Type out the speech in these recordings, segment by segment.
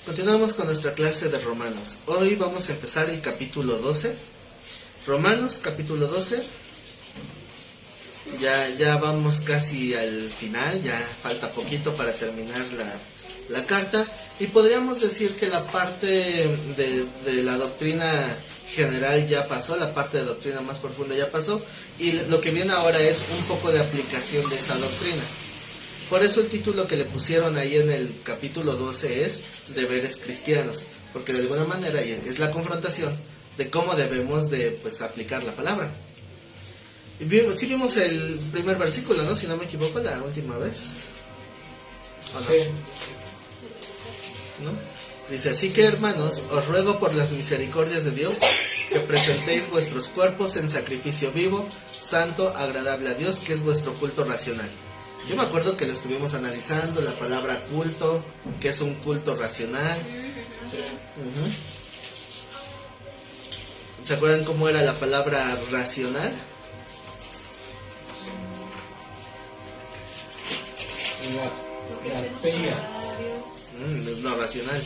Continuamos con nuestra clase de Romanos. Hoy vamos a empezar el capítulo 12. Romanos, capítulo 12. Ya vamos casi al final, ya falta poquito para terminar la carta. Y podríamos decir que la parte de la doctrina general ya pasó, la parte de doctrina más profunda ya pasó. Y lo que viene ahora es un poco de aplicación de esa doctrina. Por eso el título que le pusieron ahí en el capítulo 12 es Deberes Cristianos, porque de alguna manera es la confrontación de cómo debemos de aplicar la palabra. Y sí vimos el primer versículo, ¿no? Si no me equivoco, la última vez. ¿O no? Sí. ¿No? Dice, así que hermanos, os ruego por las misericordias de Dios que presentéis vuestros cuerpos en sacrificio vivo, santo, agradable a Dios, que es vuestro culto racional. Yo me acuerdo que lo estuvimos analizando, la palabra culto, que es un culto racional. Sí. ¿Se acuerdan cómo era la palabra racional? La peña. No, racional.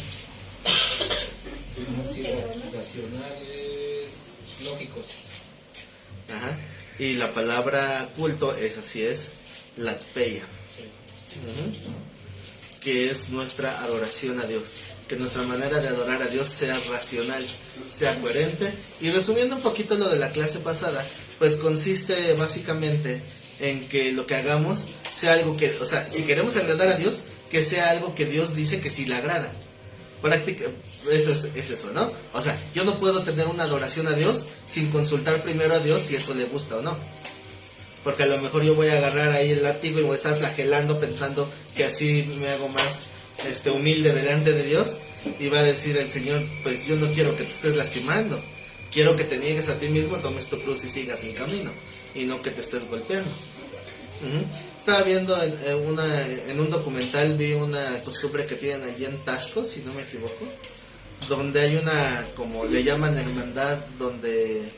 Racionales lógicos. Ajá. Y la palabra culto es así, es latpeia. Sí. Que es nuestra adoración a Dios. Que nuestra manera de adorar a Dios sea racional, sea coherente. Y resumiendo un poquito lo de la clase pasada, pues consiste básicamente en que lo que hagamos sea algo que, o sea, si queremos agradar a Dios, que sea algo que Dios dice que sí le agrada. Eso es eso, ¿no? O sea, yo no puedo tener una adoración a Dios sin consultar primero a Dios si eso le gusta o no. Porque a lo mejor yo voy a agarrar ahí el látigo y voy a estar flagelando pensando que así me hago más humilde delante de Dios. Y va a decir el Señor, pues yo no quiero que te estés lastimando. Quiero que te niegues a ti mismo, tomes tu cruz y sigas el camino. Y no que te estés golpeando. Estaba viendo en un documental, vi una costumbre que tienen allí en Tasco, si no me equivoco, donde hay una, como le llaman hermandad, donde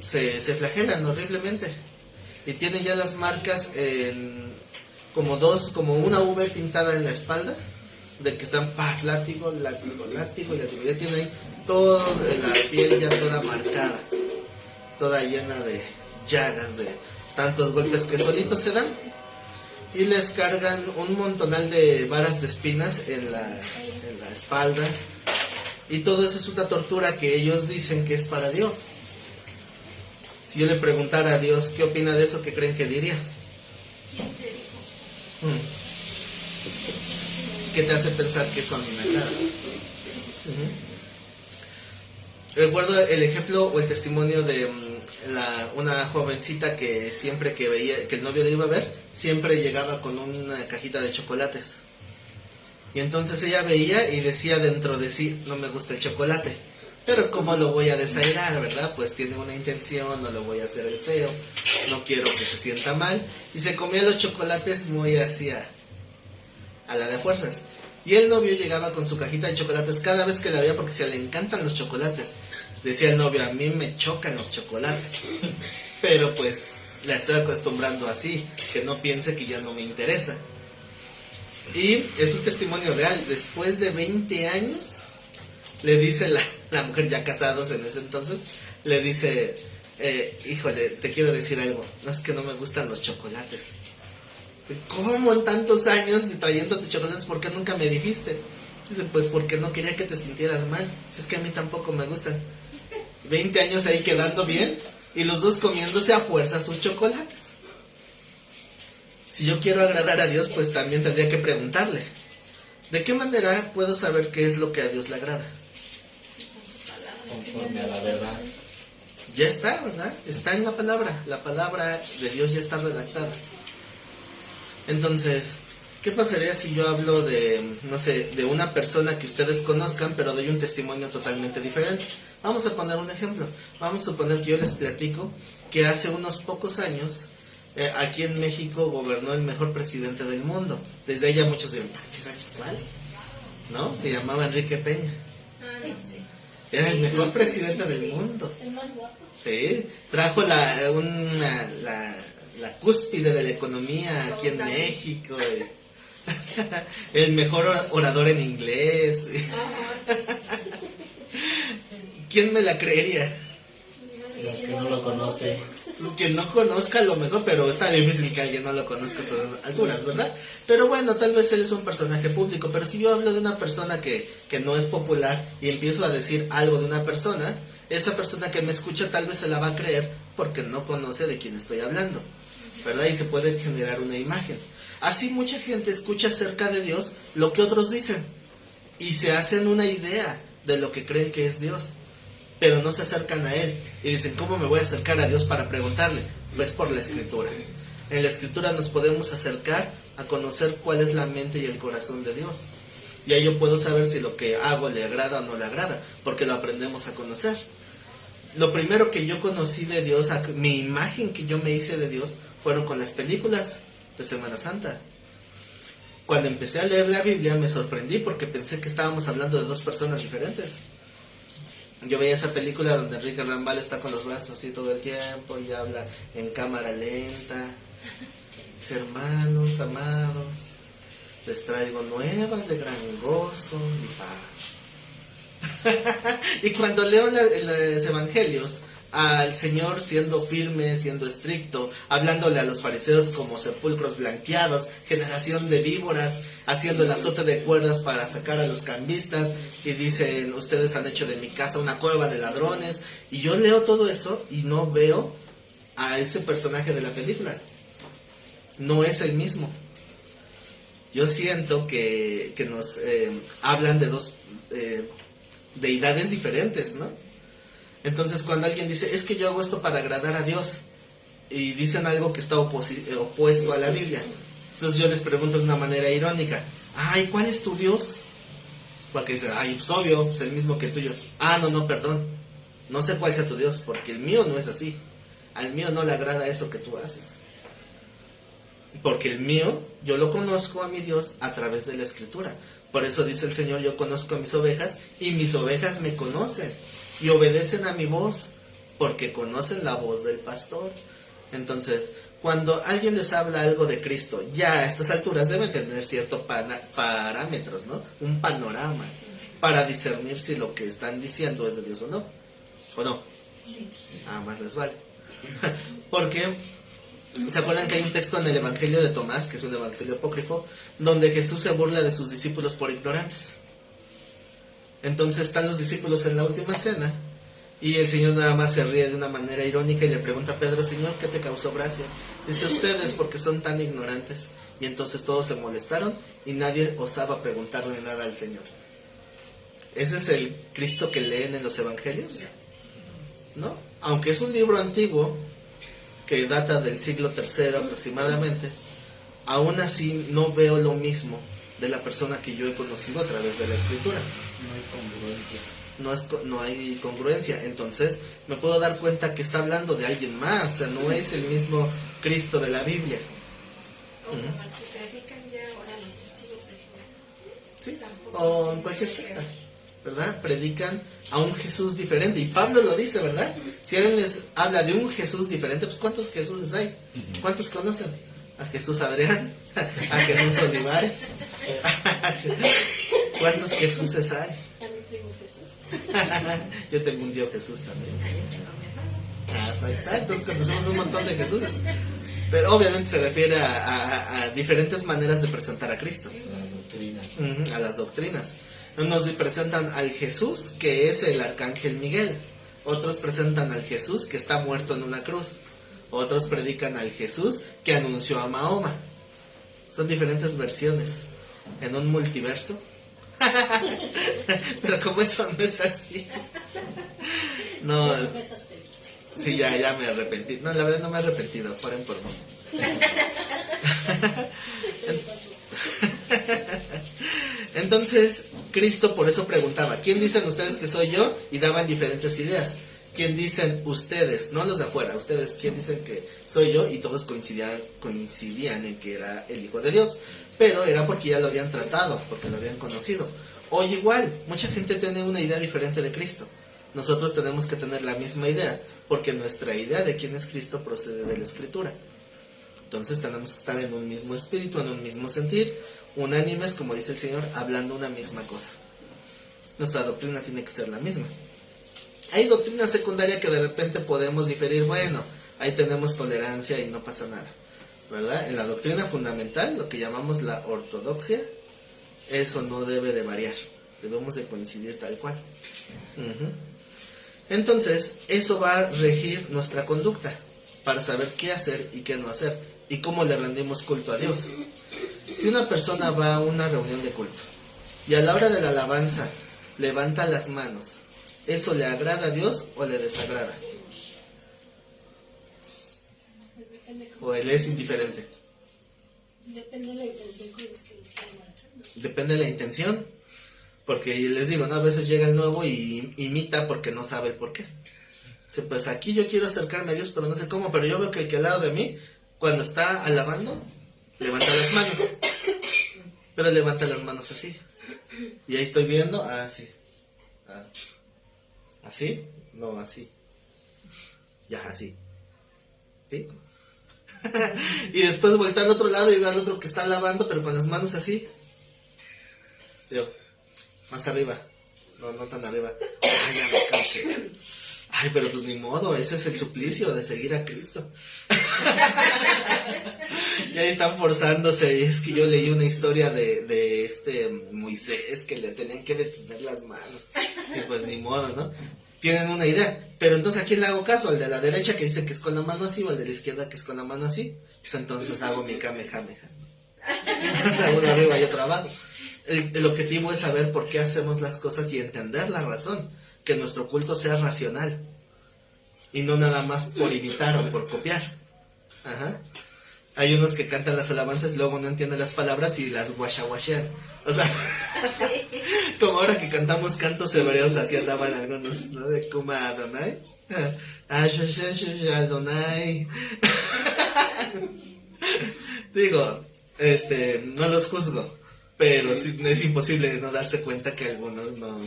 se flagelan horriblemente. Y tienen ya las marcas como una V pintada en la espalda, de que están paz, látigo, látigo, látigo, y látigo. Ya tienen ahí toda la piel ya toda marcada, toda llena de llagas, de tantos golpes que solitos se dan. Y les cargan un montonal de varas de espinas en la espalda. Y todo eso es una tortura que ellos dicen que es para Dios. Si yo le preguntara a Dios qué opina de eso, ¿qué creen que diría? ¿Qué te hace pensar que eso a mí me agrada? Recuerdo el ejemplo o el testimonio de una jovencita que siempre que veía que el novio le iba a ver, siempre llegaba con una cajita de chocolates. Y entonces ella veía y decía dentro de sí, no me gusta el chocolate. Pero ¿cómo lo voy a desairar, verdad? Pues tiene una intención, no lo voy a hacer el feo, no quiero que se sienta mal. Y se comía los chocolates muy así a la de fuerzas. Y el novio llegaba con su cajita de chocolates cada vez que la veía porque se le encantan los chocolates. Decía el novio, a mí me chocan los chocolates. Pero pues la estoy acostumbrando así, que no piense que ya no me interesa. Y es un testimonio real. Después de 20 años, le dice la mujer, ya casados en ese entonces, le dice, híjole, te quiero decir algo, no es que no me gustan los chocolates. ¿Cómo en tantos años y trayéndote chocolates, por qué nunca me dijiste? Dice, pues porque no quería que te sintieras mal, si es que a mí tampoco me gustan. 20 años ahí quedando bien, y los dos comiéndose a fuerza sus chocolates. Si yo quiero agradar a Dios, pues también tendría que preguntarle, ¿de qué manera puedo saber qué es lo que a Dios le agrada? Conforme a la verdad. Ya está, ¿verdad? Está en la palabra de Dios ya está redactada. Entonces, ¿qué pasaría si yo hablo de, no sé, de una persona que ustedes conozcan, pero doy un testimonio totalmente diferente? Vamos a poner un ejemplo. Vamos a suponer que yo les platico que hace unos pocos años, aquí en México gobernó el mejor presidente del mundo. Desde ahí ya muchos dirán, ¿sabes cuál? ¿No? Se llamaba Enrique Peña. Era el mejor presidente del mundo. El más guapo. Sí, trajo la cúspide de la economía aquí en México. El mejor orador en inglés. ¿Quién me la creería? Los que no lo conocen. Que no conozca a lo mejor, pero está difícil que alguien no lo conozca a esas alturas, ¿verdad? Pero bueno, tal vez él es un personaje público, pero si yo hablo de una persona que no es popular y empiezo a decir algo de una persona, esa persona que me escucha tal vez se la va a creer porque no conoce de quién estoy hablando, ¿verdad? Y se puede generar una imagen. Así mucha gente escucha acerca de Dios lo que otros dicen y se hacen una idea de lo que creen que es Dios, pero no se acercan a Él y dicen, ¿cómo me voy a acercar a Dios para preguntarle? Pues por la Escritura. En la Escritura nos podemos acercar a conocer cuál es la mente y el corazón de Dios, y ahí yo puedo saber si lo que hago le agrada o no le agrada, porque lo aprendemos a conocer. Lo primero que yo conocí de Dios, mi imagen que yo me hice de Dios, fueron con las películas de Semana Santa. Cuando empecé a leer la Biblia me sorprendí porque pensé que estábamos hablando de dos personas diferentes. Yo veía esa película donde Enrique Rambal está con los brazos así todo el tiempo y habla en cámara lenta. Dice, hermanos amados, les traigo nuevas de gran gozo y paz. Y cuando leo los evangelios, al Señor siendo firme, siendo estricto, hablándole a los fariseos como sepulcros blanqueados, generación de víboras, haciendo el azote de cuerdas para sacar a los cambistas, y dicen, ustedes han hecho de mi casa una cueva de ladrones, y yo leo todo eso y no veo a ese personaje de la película. No es el mismo. Yo siento que nos hablan de dos deidades diferentes, ¿no? Entonces cuando alguien dice, es que yo hago esto para agradar a Dios, y dicen algo que está opuesto a la Biblia, entonces yo les pregunto de una manera irónica, ay, ¿cuál es tu Dios? Porque dicen, ay, pues obvio, es el mismo que el tuyo. Ah, no, perdón, no sé cuál sea tu Dios, porque el mío no es así. Al mío no le agrada eso que tú haces. Porque el mío, yo lo conozco a mi Dios a través de la Escritura. Por eso dice el Señor, yo conozco a mis ovejas y mis ovejas me conocen y obedecen a mi voz, porque conocen la voz del pastor. Entonces, cuando alguien les habla algo de Cristo, ya a estas alturas deben tener ciertos parámetros, ¿no? Un panorama para discernir si lo que están diciendo es de Dios o no. ¿O no? Sí. Ah, más les vale. Porque, ¿se acuerdan que hay un texto en el Evangelio de Tomás, que es un evangelio apócrifo, donde Jesús se burla de sus discípulos por ignorantes? Entonces están los discípulos en la última cena y el Señor nada más se ríe de una manera irónica y le pregunta a Pedro, Señor, ¿qué te causó gracia? Dice, ustedes porque son tan ignorantes. Y entonces todos se molestaron y nadie osaba preguntarle nada al Señor. ¿Ese es el Cristo que leen en los evangelios? ¿No? Aunque es un libro antiguo que data del siglo III aproximadamente, aún así no veo lo mismo de la persona que yo he conocido a través de la Escritura. No hay congruencia. No hay congruencia. Entonces me puedo dar cuenta que está hablando de alguien más. O sea, no es el mismo Cristo de la Biblia. Que predican ya ahora los testigos de Jehová. Sí, Tampoco o en cualquier secta, ¿verdad? Predican a un Jesús diferente. Y Pablo lo dice, ¿verdad? Si alguien les habla de un Jesús diferente, pues ¿cuántos Jesúses hay? ¿Cuántos conocen? A Jesús Adrián, a Jesús Olivares. ¿Cuántos Jesuses hay? También tengo Jesús. Yo tengo un Dios Jesús también. Yo tengo a mi hermano. Pues ahí está, entonces conocemos un montón de Jesuses. Pero obviamente se refiere a diferentes maneras de presentar a Cristo. Las doctrinas. A las doctrinas. Unos presentan al Jesús que es el arcángel Miguel. Otros presentan al Jesús que está muerto en una cruz. Otros predican al Jesús que anunció a Mahoma. Son diferentes versiones en un multiverso. Pero como eso no es así. No, Esas películas. sí, ya me arrepentí. No, la verdad no me he arrepentido. Fueron por mí. Entonces, Cristo por eso preguntaba, ¿quién dicen ustedes que soy yo? Y daban diferentes ideas. ¿Quién dicen ustedes? No los de afuera, ustedes, ¿quién dicen que soy yo? Y todos coincidían en que era el Hijo de Dios. Pero era porque ya lo habían tratado, porque lo habían conocido. Hoy igual, mucha gente tiene una idea diferente de Cristo. Nosotros tenemos que tener la misma idea, porque nuestra idea de quién es Cristo procede de la Escritura. Entonces tenemos que estar en un mismo espíritu, en un mismo sentir, unánimes, como dice el Señor, hablando una misma cosa. Nuestra doctrina tiene que ser la misma. Hay doctrina secundaria que de repente podemos diferir, bueno, ahí tenemos tolerancia y no pasa nada, ¿verdad? En la doctrina fundamental, lo que llamamos la ortodoxia, eso no debe de variar, debemos de coincidir tal cual. Entonces, eso va a regir nuestra conducta, para saber qué hacer y qué no hacer, y cómo le rendimos culto a Dios. Si una persona va a una reunión de culto, y a la hora de la alabanza levanta las manos, ¿eso le agrada a Dios o le desagrada? ¿O él es indiferente? Depende de la intención con la que lo están marcando. Depende de la intención. Porque les digo, ¿no? A veces llega el nuevo y imita porque no sabe el por qué. Dice, pues aquí yo quiero acercarme a Dios, pero no sé cómo. Pero yo veo que el que al lado de mí, cuando está alabando, levanta las manos. Pero levanta las manos así. Y ahí estoy viendo, así. ¿Así? No, así. Ya, así. ¿Sí? Y después voltea al otro lado y ve al otro que está alabando, pero con las manos así. Digo, más arriba. No tan arriba. Ay, ya me cansé. Ay, pero pues ni modo, ese es el suplicio de seguir a Cristo. Y ahí están forzándose. Y es que yo leí una historia de este Moisés que le tenían que detener las manos. Y pues ni modo, ¿no? Tienen una idea. Pero entonces, ¿a quién le hago caso? ¿Al de la derecha que dice que es con la mano así o al de la izquierda que es con la mano así? Pues entonces hago mi kamehameha. Uno arriba y otro abajo. El objetivo es saber por qué hacemos las cosas y entender la razón. Que nuestro culto sea racional. Y no nada más por imitar o por copiar. Ajá. Hay unos que cantan las alabanzas y luego no entienden las palabras y las guachaguachean. O sea, como ahora que cantamos cantos hebreos, así andaban algunos, ¿no? De Kuma Adonai. Adonai. Digo, no los juzgo, pero sí, es imposible no darse cuenta que algunos no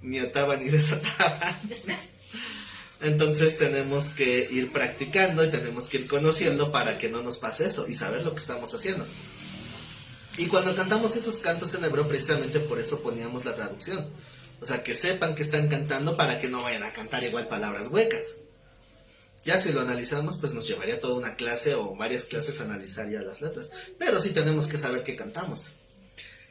ni ataban ni desataban. Entonces tenemos que ir practicando y tenemos que ir conociendo para que no nos pase eso y saber lo que estamos haciendo. Y cuando cantamos esos cantos en hebreo, precisamente por eso poníamos la traducción. O sea, que sepan que están cantando para que no vayan a cantar igual palabras huecas. Ya si lo analizamos, pues nos llevaría toda una clase o varias clases a analizar ya las letras. Pero sí tenemos que saber qué cantamos.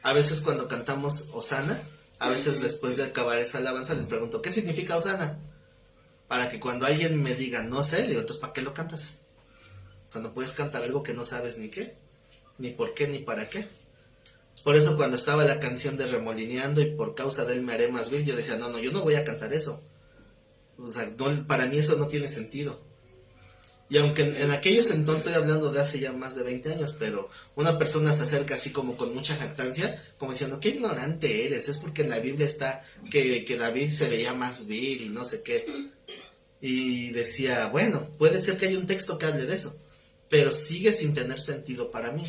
A veces cuando cantamos Hosana, a veces después de acabar esa alabanza les pregunto, ¿qué significa Hosana? Para que cuando alguien me diga, no sé, le digo, entonces ¿para qué lo cantas? O sea, no puedes cantar algo que no sabes ni qué, ni por qué, ni para qué. Por eso cuando estaba la canción de Remolineando y por causa de él me haré más vil, yo decía, no, yo no voy a cantar eso. O sea, no, para mí eso no tiene sentido. Y aunque en aquellos entonces, estoy hablando de hace ya más de 20 años, pero una persona se acerca así como con mucha jactancia, como diciendo, qué ignorante eres, es porque en la Biblia está que David se veía más vil y no sé qué. Y decía, bueno, puede ser que haya un texto que hable de eso, pero sigue sin tener sentido para mí.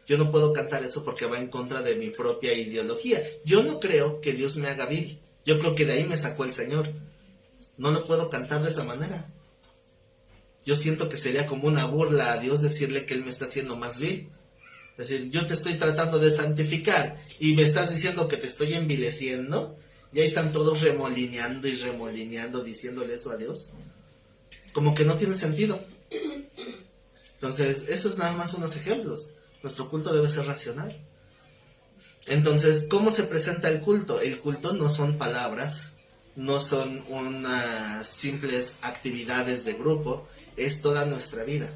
Yo no puedo cantar eso porque va en contra de mi propia ideología. Yo no creo que Dios me haga vil. Yo creo que de ahí me sacó el Señor. No lo puedo cantar de esa manera. Yo siento que sería como una burla a Dios decirle que Él me está haciendo más vil. Es decir, yo te estoy tratando de santificar y me estás diciendo que te estoy envileciendo. Y ahí están todos remolineando y remolineando, diciéndole eso a Dios. Como que no tiene sentido. Entonces, eso es nada más unos ejemplos. Nuestro culto debe ser racional. Entonces, ¿cómo se presenta el culto? El culto no son palabras, no son unas simples actividades de grupo, es toda nuestra vida.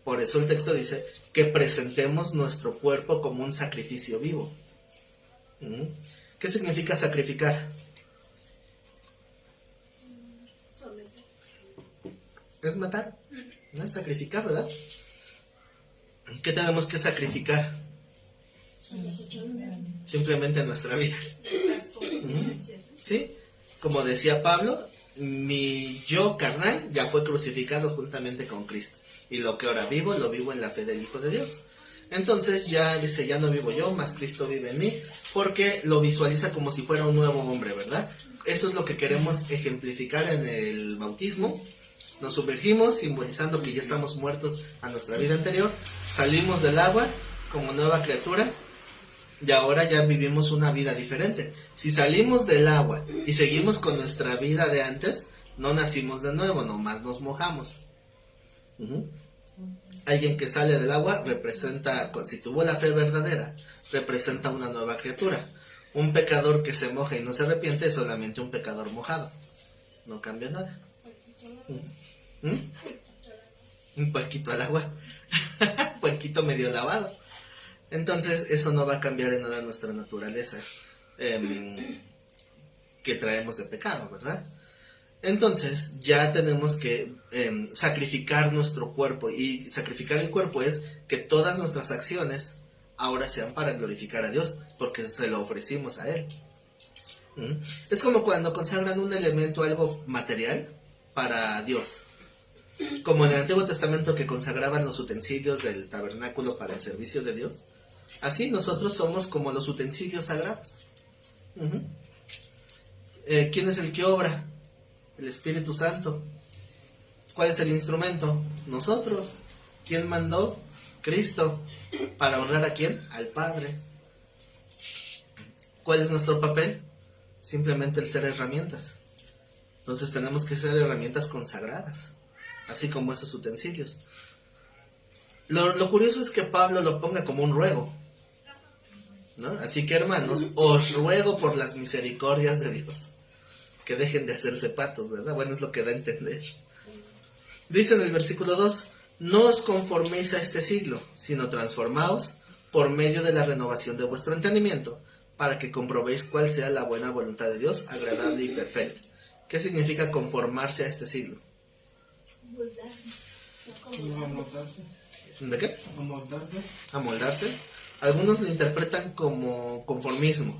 Por eso el texto dice que presentemos nuestro cuerpo como un sacrificio vivo. ¿Qué significa sacrificar? Es matar, no es sacrificar, ¿verdad? ¿Qué tenemos que sacrificar? Simplemente nuestra vida. ¿Sí? Como decía Pablo, mi yo carnal ya fue crucificado juntamente con Cristo. Y lo que ahora vivo, lo vivo en la fe del Hijo de Dios. Entonces ya dice, ya no vivo yo, más Cristo vive en mí, porque lo visualiza como si fuera un nuevo hombre, ¿verdad? Eso es lo que queremos ejemplificar en el bautismo. Nos sumergimos simbolizando que ya estamos muertos a nuestra vida anterior, salimos del agua, como nueva criatura, y ahora ya vivimos una vida diferente. Si salimos del agua y seguimos con nuestra vida de antes, no nacimos de nuevo, nomás nos mojamos. Alguien que sale del agua representa, si tuvo la fe verdadera, representa una nueva criatura. Un pecador que se moja y no se arrepiente es solamente un pecador mojado. No cambia nada. Un puerquito al agua. Puerquito medio lavado. Entonces eso no va a cambiar en nada nuestra naturaleza que traemos de pecado, ¿verdad? Entonces ya tenemos que sacrificar nuestro cuerpo, y sacrificar el cuerpo es que todas nuestras acciones ahora sean para glorificar a Dios, porque se lo ofrecimos a Él. Es como cuando consagran un elemento, algo material, para Dios. Como en el Antiguo Testamento que consagraban los utensilios del tabernáculo para el servicio de Dios. Así nosotros somos como los utensilios sagrados. ¿Quién es el que obra? El Espíritu Santo. ¿Cuál es el instrumento? Nosotros. ¿Quién mandó? Cristo. ¿Para honrar a quién? Al Padre. ¿Cuál es nuestro papel? Simplemente el ser herramientas. Entonces tenemos que ser herramientas consagradas, así como esos utensilios. Lo curioso es que Pablo lo ponga como un ruego, ¿no? Así que, hermanos, os ruego por las misericordias de Dios que dejen de hacerse patos, ¿verdad? Bueno, es lo que da a entender. Dice en el versículo 2: no os conforméis a este siglo, sino transformaos por medio de la renovación de vuestro entendimiento, para que comprobéis cuál sea la buena voluntad de Dios, agradable y perfecta. ¿Qué significa conformarse a este siglo? ¿De qué? Amoldarse. Algunos lo interpretan como conformismo.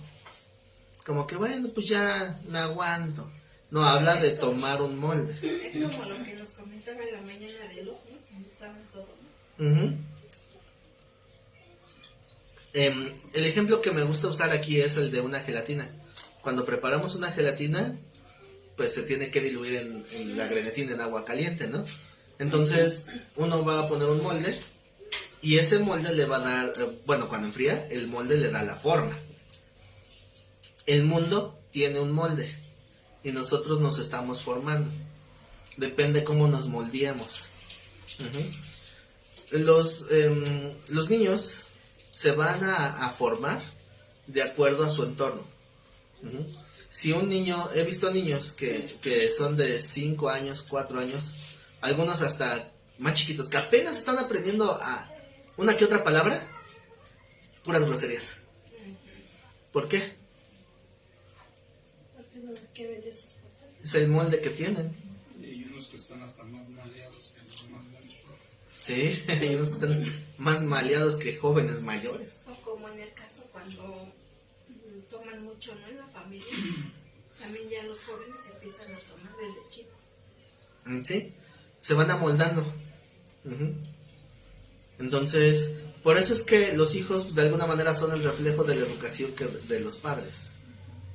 Como que, bueno, pues ya me aguanto. No, habla de tomar un molde. Es como lo que nos comentaba en la mañana de Luz, ¿no? Cuando estaba en Sodoma. El ejemplo que me gusta usar aquí es el de una gelatina. Cuando preparamos una gelatina, pues se tiene que diluir en la grenetina en agua caliente, ¿no? Entonces uno va a poner un molde y ese molde le va a dar, cuando enfría, el molde le da la forma. El mundo tiene un molde y nosotros nos estamos formando. Depende cómo nos moldeamos. Los niños se van a formar de acuerdo a su entorno. Si un niño, he visto niños que son de 5 años, 4 años, algunos hasta más chiquitos, que apenas están aprendiendo a una que otra palabra, puras groserías. ¿Por qué? Porque no sé qué ven de sus papás. Es el molde que tienen. Y hay unos que están hasta más maleados que los más grandes. Sí, hay unos que están más maleados que jóvenes mayores. O como en el caso cuando toman mucho, ¿no? En la familia, también ya los jóvenes empiezan a tomar desde chicos. Sí, se van amoldando. Entonces, por eso es que los hijos de alguna manera son el reflejo de la educación de los padres,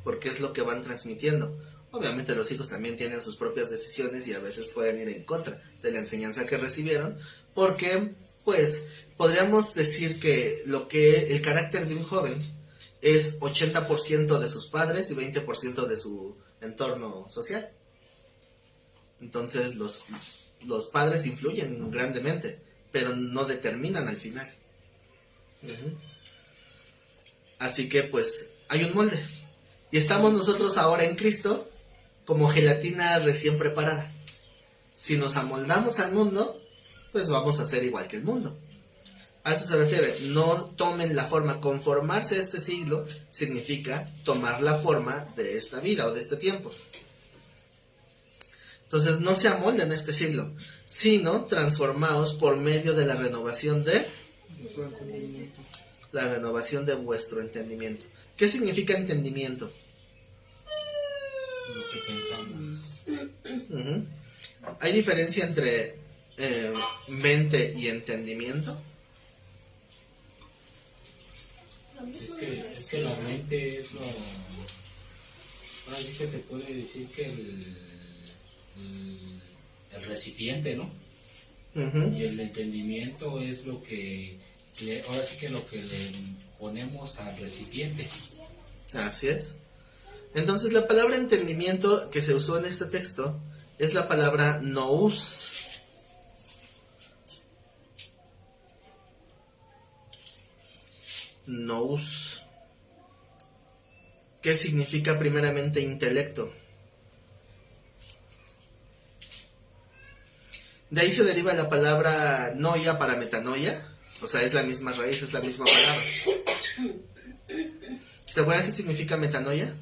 porque es lo que van transmitiendo. Obviamente los hijos también tienen sus propias decisiones y a veces pueden ir en contra de la enseñanza que recibieron, porque pues podríamos decir que el carácter de un joven es 80% de sus padres y 20% de su entorno social. Entonces los padres influyen grandemente, pero no determinan al final. Así que pues hay un molde. Y estamos nosotros ahora en Cristo como gelatina recién preparada. Si nos amoldamos al mundo, pues vamos a ser igual que el mundo. A eso se refiere, no tomen la forma. Conformarse a este siglo significa tomar la forma de esta vida o de este tiempo. Entonces no se amolden a este siglo, sino transformaos por medio de la renovación de vuestro entendimiento. ¿Qué significa entendimiento? Lo que pensamos. ¿Hay diferencia entre mente y entendimiento? Es que la mente es lo... Ahora sí que se puede decir que el recipiente, ¿no? Y el entendimiento es lo que ahora sí que lo que le ponemos al recipiente. Así es. Entonces la palabra entendimiento que se usó en este texto es la palabra nous. Nous. ¿Qué significa primeramente intelecto? De ahí se deriva la palabra noia para metanoia. O sea, es la misma raíz, es la misma palabra. ¿Se acuerdan qué significa metanoia?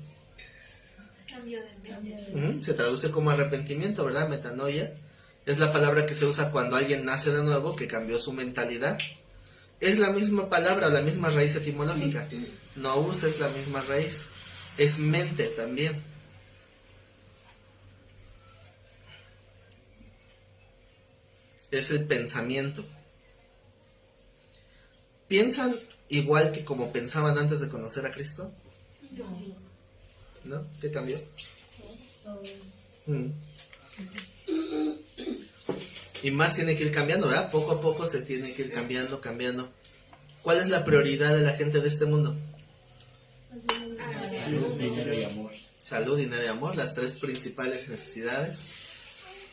Cambio de mente. Se traduce como arrepentimiento, ¿verdad? Metanoia es la palabra que se usa cuando alguien nace de nuevo, que cambió su mentalidad. Es la misma palabra, la misma raíz etimológica. Nous es la misma raíz. Es mente también. Es el pensamiento. ¿Piensan igual que como pensaban antes de conocer a Cristo? ¿No? ¿Qué cambió? Y más tiene que ir cambiando, ¿verdad? Poco a poco se tiene que ir cambiando. ¿Cuál es la prioridad de la gente de este mundo? Salud, dinero y amor. Salud, dinero y amor, las tres principales necesidades.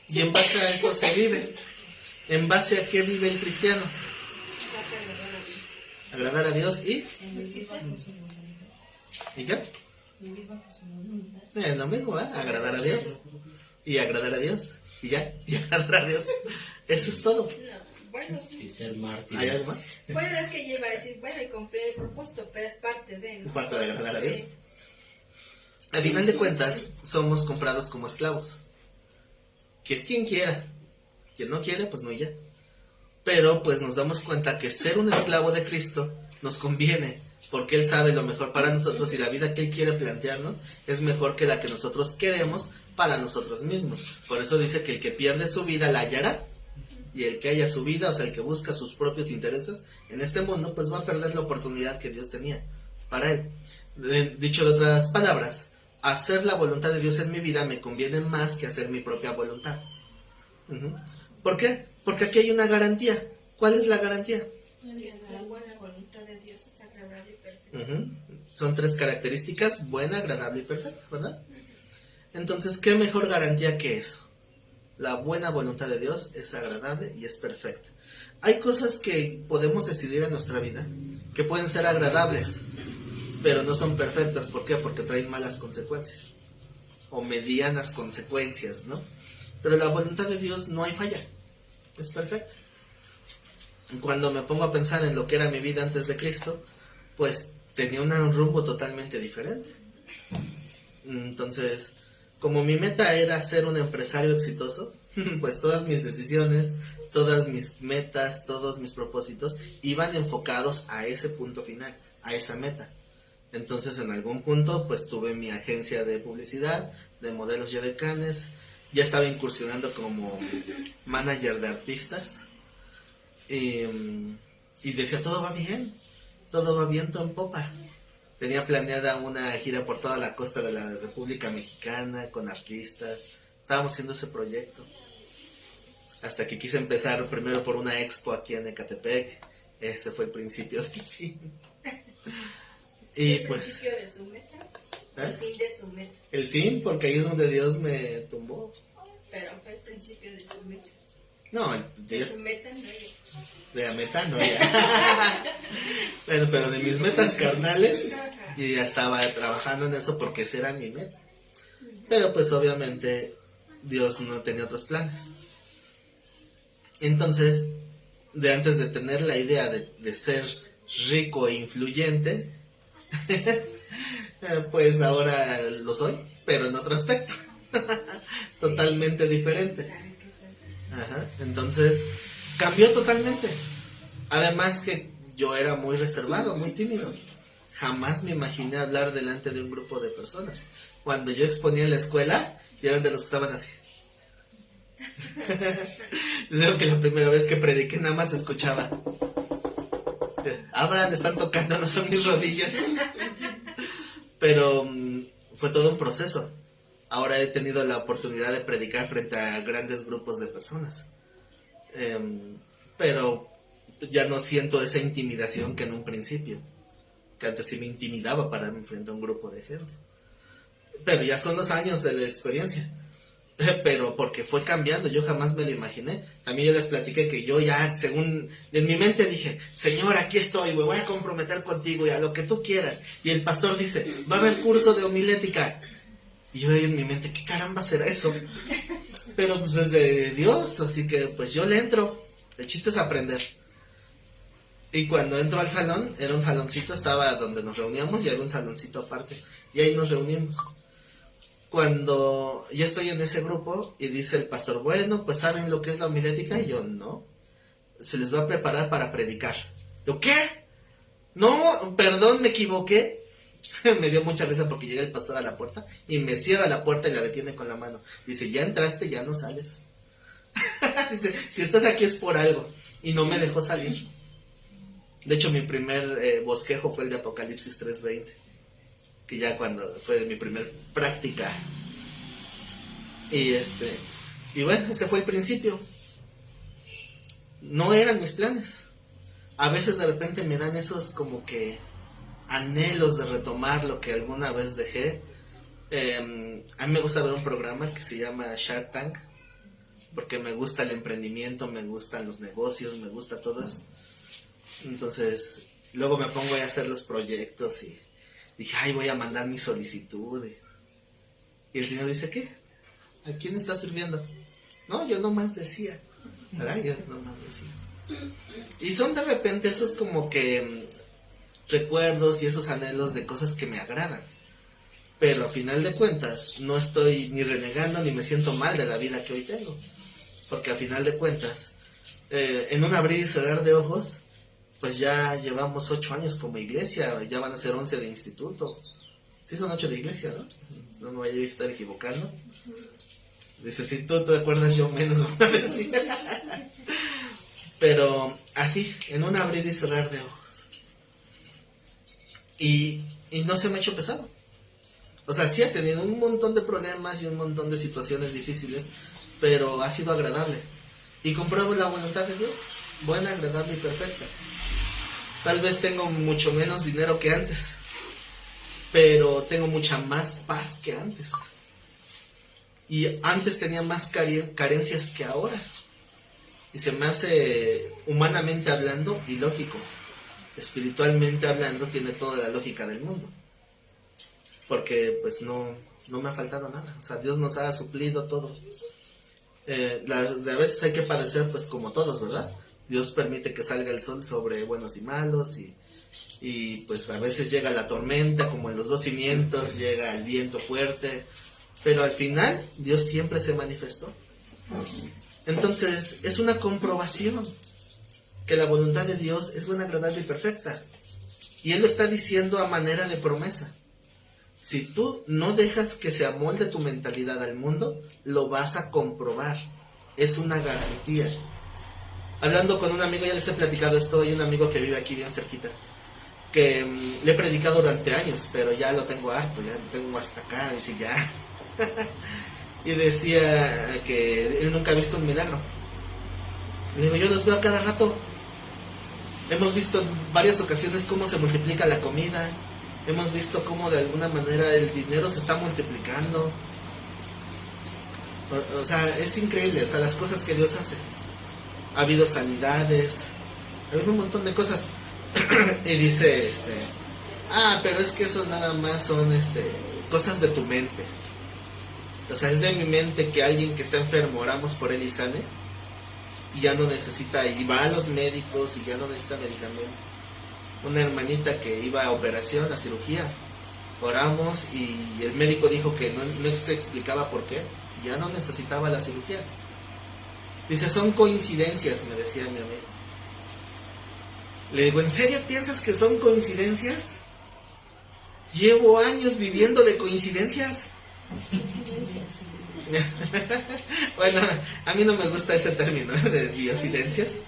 Y en base a eso se vive. ¿En base a qué vive el cristiano? Agradar a Dios y... ¿Y qué? Lo mismo, ¿eh? Agradar a Dios. Y agradar a Dios. Y ya, y agradar a Dios. Eso es todo. Bueno, sí. Y ser mártir. ¿Hay algo más? Bueno, es que yo iba a decir, bueno, y cumplir el propósito, pero es parte de, ¿no? Parte de agradar a Dios. Sí. Al final de cuentas, somos comprados como esclavos. Que es quien quiera. Quien no quiere, pues no y ya. Pero pues nos damos cuenta que ser un esclavo de Cristo nos conviene, porque Él sabe lo mejor para nosotros y la vida que Él quiere plantearnos es mejor que la que nosotros queremos para nosotros mismos. Por eso dice que el que pierde su vida la hallará, y el que haya su vida, o sea, el que busca sus propios intereses en este mundo, pues va a perder la oportunidad que Dios tenía para él. Dicho de otras palabras, hacer la voluntad de Dios en mi vida me conviene más que hacer mi propia voluntad. ¿Por qué? Porque aquí hay una garantía. ¿Cuál es la garantía? La buena voluntad de Dios es agradable y perfecta. Son tres características: buena, agradable y perfecta, ¿verdad? Entonces, ¿qué mejor garantía que eso? La buena voluntad de Dios es agradable y es perfecta. Hay cosas que podemos decidir en nuestra vida que pueden ser agradables, pero no son perfectas. ¿Por qué? Porque traen malas consecuencias o medianas consecuencias, ¿no? Pero la voluntad de Dios no hay falla, es perfecta. Cuando me pongo a pensar en lo que era mi vida antes de Cristo, pues tenía un rumbo totalmente diferente. Entonces, como mi meta era ser un empresario exitoso, pues todas mis decisiones, todas mis metas, todos mis propósitos iban enfocados a ese punto final, a esa meta. Entonces, en algún punto, pues tuve mi agencia de publicidad, de modelos y decanes. Ya estaba incursionando como manager de artistas. Y decía, todo va bien, todo en popa. Tenía planeada una gira por toda la costa de la República Mexicana con artistas. Estábamos haciendo ese proyecto. Hasta que quise empezar primero por una expo aquí en Ecatepec. Ese fue el principio del fin. Y ¿El pues... principio de su meta? ¿Eh? El fin de su meta. El fin, porque ahí es donde Dios me tumbó. Pero fue el principio de su meta. No, De su meta no era. de la meta no ya. Bueno, pero de mis metas carnales, yo ya estaba trabajando en eso porque esa era mi meta. Pero pues obviamente Dios no tenía otros planes. Entonces, de antes de tener la idea de ser rico e influyente, pues ahora lo soy, pero en otro aspecto. Totalmente diferente. Ajá. Entonces, cambió totalmente. Además que yo era muy reservado, muy tímido. Jamás me imaginé hablar delante de un grupo de personas. Cuando yo exponía en la escuela, yo era de los que estaban así. Digo que la primera vez que prediqué nada más escuchaba. Abraham, están tocando, no son mis rodillas. Pero fue todo un proceso. Ahora he tenido la oportunidad de predicar frente a grandes grupos de personas. Pero ya no siento esa intimidación que en un principio, que antes sí me intimidaba pararme frente a un grupo de gente. Pero ya son los años de la experiencia. Pero porque fue cambiando, yo jamás me lo imaginé. También yo les platiqué que yo ya, según en mi mente dije, Señor, aquí estoy, me voy a comprometer contigo y a lo que tú quieras. Y el pastor dice, va a haber curso de homilética. Y yo en mi mente, ¿qué caramba será eso? Pero pues es de Dios, así que pues yo le entro. El chiste es aprender. Y cuando entro al salón, era un saloncito, estaba donde nos reuníamos y había un saloncito aparte. Y ahí nos reunimos. Cuando yo estoy en ese grupo y dice el pastor, bueno, pues ¿saben lo que es la homilética? Y yo, no. Se les va a preparar para predicar. ¿Yo qué? No, perdón, me equivoqué. Me dio mucha risa porque llega el pastor a la puerta y me cierra la puerta y la detiene con la mano. Dice, ya entraste, ya no sales. Dice, si estás aquí es por algo. Y no me dejó salir. De hecho, mi primer bosquejo fue el de Apocalipsis 3:20. Que ya cuando fue mi primer práctica. Y bueno, ese fue el principio. No eran mis planes. A veces de repente me dan esos como que anhelos de retomar lo que alguna vez dejé. A mí me gusta ver un programa que se llama Shark Tank, porque me gusta el emprendimiento, me gustan los negocios, me gusta todo eso. Entonces luego me pongo a hacer los proyectos y dije, ay, voy a mandar mi solicitud. Y el Señor dice, ¿qué? ¿A quién está sirviendo? No, yo nomás decía, ¿verdad? Yo nomás decía. Y son de repente esos como que recuerdos y esos anhelos de cosas que me agradan. Pero a final de cuentas no estoy ni renegando ni me siento mal de la vida que hoy tengo. Porque a final de cuentas, en un abrir y cerrar de ojos, pues ya llevamos 8 años como iglesia, ya van a ser 11 de instituto. Sí son 8 de iglesia, ¿no? No me vaya a estar equivocando. Dice, si tú te acuerdas, yo menos, van a decir. Pero así, en un abrir y cerrar de ojos. Y no se me ha hecho pesado. O sea, sí ha tenido un montón de problemas y un montón de situaciones difíciles, pero ha sido agradable. Y compruebo la voluntad de Dios, buena, agradable y perfecta. Tal vez tengo mucho menos dinero que antes, pero tengo mucha más paz que antes. Y antes tenía más carencias que ahora. Y se me hace, humanamente hablando, ilógico. Espiritualmente hablando, tiene toda la lógica del mundo. Porque pues no me ha faltado nada. O sea, Dios nos ha suplido todo. A veces hay que padecer pues como todos, ¿verdad? Dios permite que salga el sol sobre buenos y malos y pues a veces llega la tormenta, como en los 2 cimientos, llega el viento fuerte, pero al final Dios siempre se manifestó. Entonces es una comprobación que la voluntad de Dios es buena, agradable y perfecta. Y Él lo está diciendo a manera de promesa. Si tú no dejas que se amolde tu mentalidad al mundo, lo vas a comprobar. Es una garantía. Hablando con un amigo, ya les he platicado esto, hay un amigo que vive aquí bien cerquita, que le he predicado durante años, pero ya lo tengo harto, ya lo tengo hasta acá, dice ya. Y decía que él nunca ha visto un milagro. Le digo, yo los veo a cada rato. Hemos visto en varias ocasiones cómo se multiplica la comida, hemos visto cómo de alguna manera el dinero se está multiplicando. O sea, es increíble, o sea, las cosas que Dios hace. Ha habido sanidades, ha habido un montón de cosas. Y dice, pero es que eso nada más son cosas de tu mente. O sea, es de mi mente que alguien que está enfermo, oramos por él y sane, y ya no necesita, y va a los médicos y ya no necesita medicamento. Una hermanita que iba a operación, a cirugía, oramos y el médico dijo que no se explicaba por qué, ya no necesitaba la cirugía. Dice, son coincidencias, me decía mi amigo. Le digo, ¿en serio piensas que son coincidencias? Llevo años viviendo de coincidencias. Bueno, a mí no me gusta ese término de diosidencias,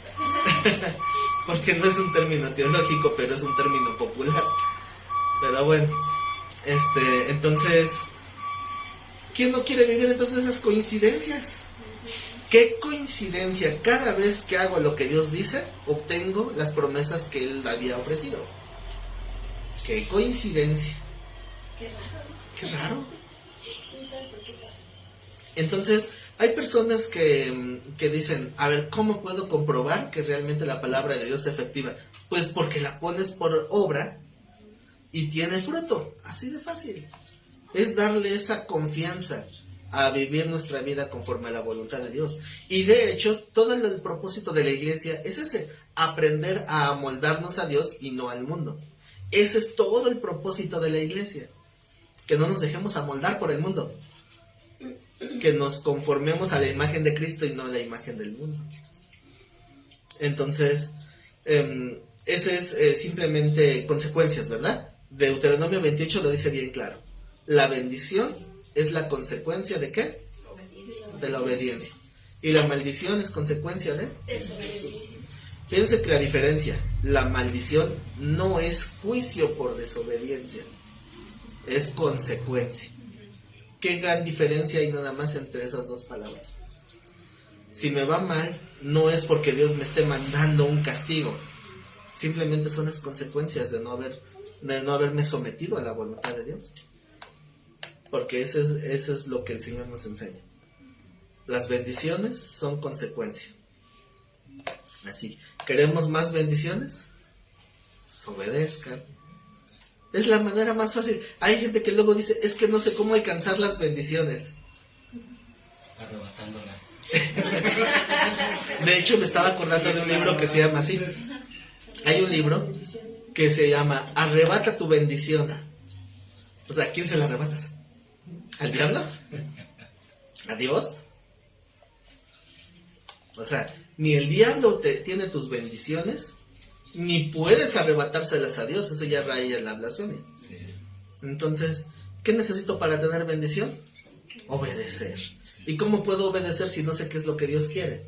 porque no es un término teológico, pero es un término popular. Pero bueno, entonces, ¿quién no quiere vivir entonces esas coincidencias? qué coincidencia, cada vez que hago lo que Dios dice, obtengo las promesas que Él había ofrecido. Qué coincidencia. Qué raro. Qué raro. ¿Quién sabe por qué pasa? Entonces, hay personas que dicen, a ver, ¿cómo puedo comprobar que realmente la palabra de Dios es efectiva? Pues porque la pones por obra y tiene fruto, así de fácil. Es darle esa confianza a vivir nuestra vida conforme a la voluntad de Dios. Y de hecho, todo el propósito de la iglesia es ese, aprender a amoldarnos a Dios y no al mundo. Ese es todo el propósito de la iglesia, que no nos dejemos amoldar por el mundo, que nos conformemos a la imagen de Cristo y no a la imagen del mundo. Entonces, ese es simplemente consecuencias, ¿verdad? Deuteronomio 28 lo dice bien claro. La bendición es la consecuencia ¿de qué? Obediencia. De la obediencia. Y la maldición es consecuencia de... Desobediencia. Fíjense que la diferencia, la maldición no es juicio por desobediencia, es consecuencia. Qué gran diferencia hay nada más entre esas dos palabras. Si me va mal, no es porque Dios me esté mandando un castigo, simplemente son las consecuencias de no haberme sometido a la voluntad de Dios. Porque eso es lo que el Señor nos enseña. Las bendiciones son consecuencia. Así, ¿queremos más bendiciones? Pues obedezcan. Es la manera más fácil. Hay gente que luego dice, es que no sé cómo alcanzar las bendiciones. Arrebatándolas. De hecho, me estaba acordando de un libro que se llama así. Hay un libro que se llama Arrebata tu bendición. O sea, ¿a quién se la arrebatas? ¿Al diablo? ¿A Dios? O sea, ni el diablo tiene tus bendiciones, ni puedes arrebatárselas a Dios. Eso ya raya la blasfemia. Sí. Entonces, ¿qué necesito para tener bendición? Obedecer. ¿Y cómo puedo obedecer si no sé qué es lo que Dios quiere?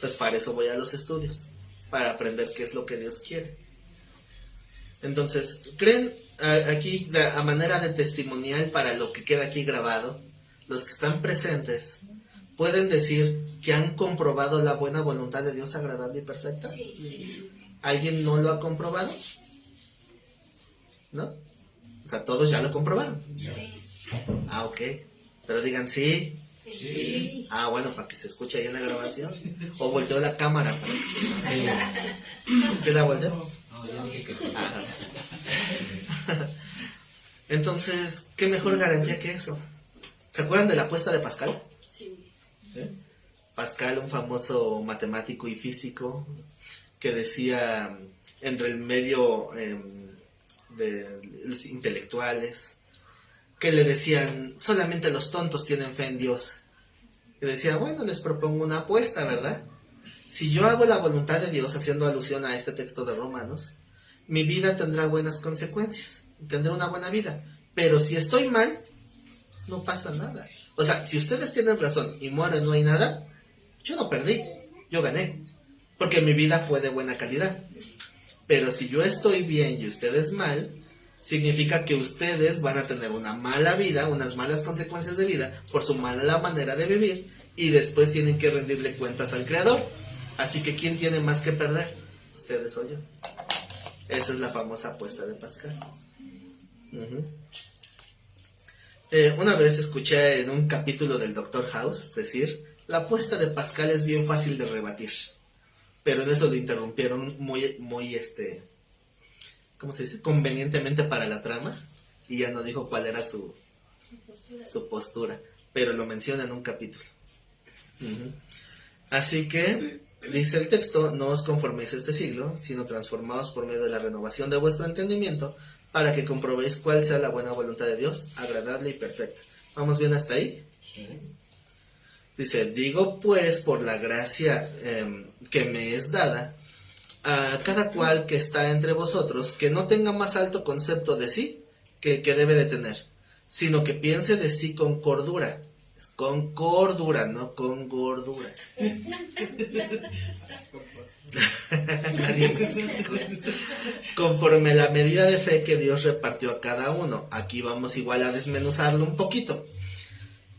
Pues para eso voy a los estudios, para aprender qué es lo que Dios quiere. Entonces, ¿creen aquí a manera de testimonial para lo que queda aquí grabado? Los que están presentes pueden decir que han comprobado la buena voluntad de Dios agradable y perfecta. Sí. ¿Alguien no lo ha comprobado? ¿No? O sea, todos ya lo comprobaron. Sí. Ah, ok. Pero digan sí. Sí. Ah, bueno, para que se escuche ahí en la grabación. O volteó la cámara para que se... Sí. ¿Sí la volteó? No, yo dije que sí. Ajá. Entonces, ¿qué mejor garantía que eso? ¿Se acuerdan de la apuesta de Pascal? Sí. ¿Eh? Pascal, un famoso matemático y físico, que decía entre el medio de los intelectuales, que le decían, solamente los tontos tienen fe en Dios. Y decía, bueno, les propongo una apuesta, ¿verdad? Si yo hago la voluntad de Dios, haciendo alusión a este texto de Romanos, mi vida tendrá buenas consecuencias, tendré una buena vida. Pero si estoy mal, no pasa nada. O sea, si ustedes tienen razón y muero y no hay nada, yo no perdí, yo gané, porque mi vida fue de buena calidad. Pero si yo estoy bien y ustedes mal, significa que ustedes van a tener una mala vida, unas malas consecuencias de vida por su mala manera de vivir, y después tienen que rendirle cuentas al Creador. Así que ¿quién tiene más que perder? ¿Ustedes o yo? Esa es la famosa apuesta de Pascal. Una vez escuché en un capítulo del Dr. House decir, la apuesta de Pascal es bien fácil de rebatir. Pero en eso lo interrumpieron muy ¿cómo se dice? Convenientemente para la trama, y ya no dijo cuál era su postura, pero lo menciona en un capítulo. Así que dice el texto, no os conforméis a este siglo, sino transformaos por medio de la renovación de vuestro entendimiento, para que comprobéis cuál sea la buena voluntad de Dios, agradable y perfecta. ¿Vamos bien hasta ahí? Dice, digo pues por la gracia que me es dada, a cada cual que está entre vosotros, que no tenga más alto concepto de sí que el que debe de tener, sino que piense de sí con cordura. Es con cordura, no con gordura. Nadie me explicó. Conforme a la medida de fe que Dios repartió a cada uno. Aquí vamos igual a desmenuzarlo un poquito.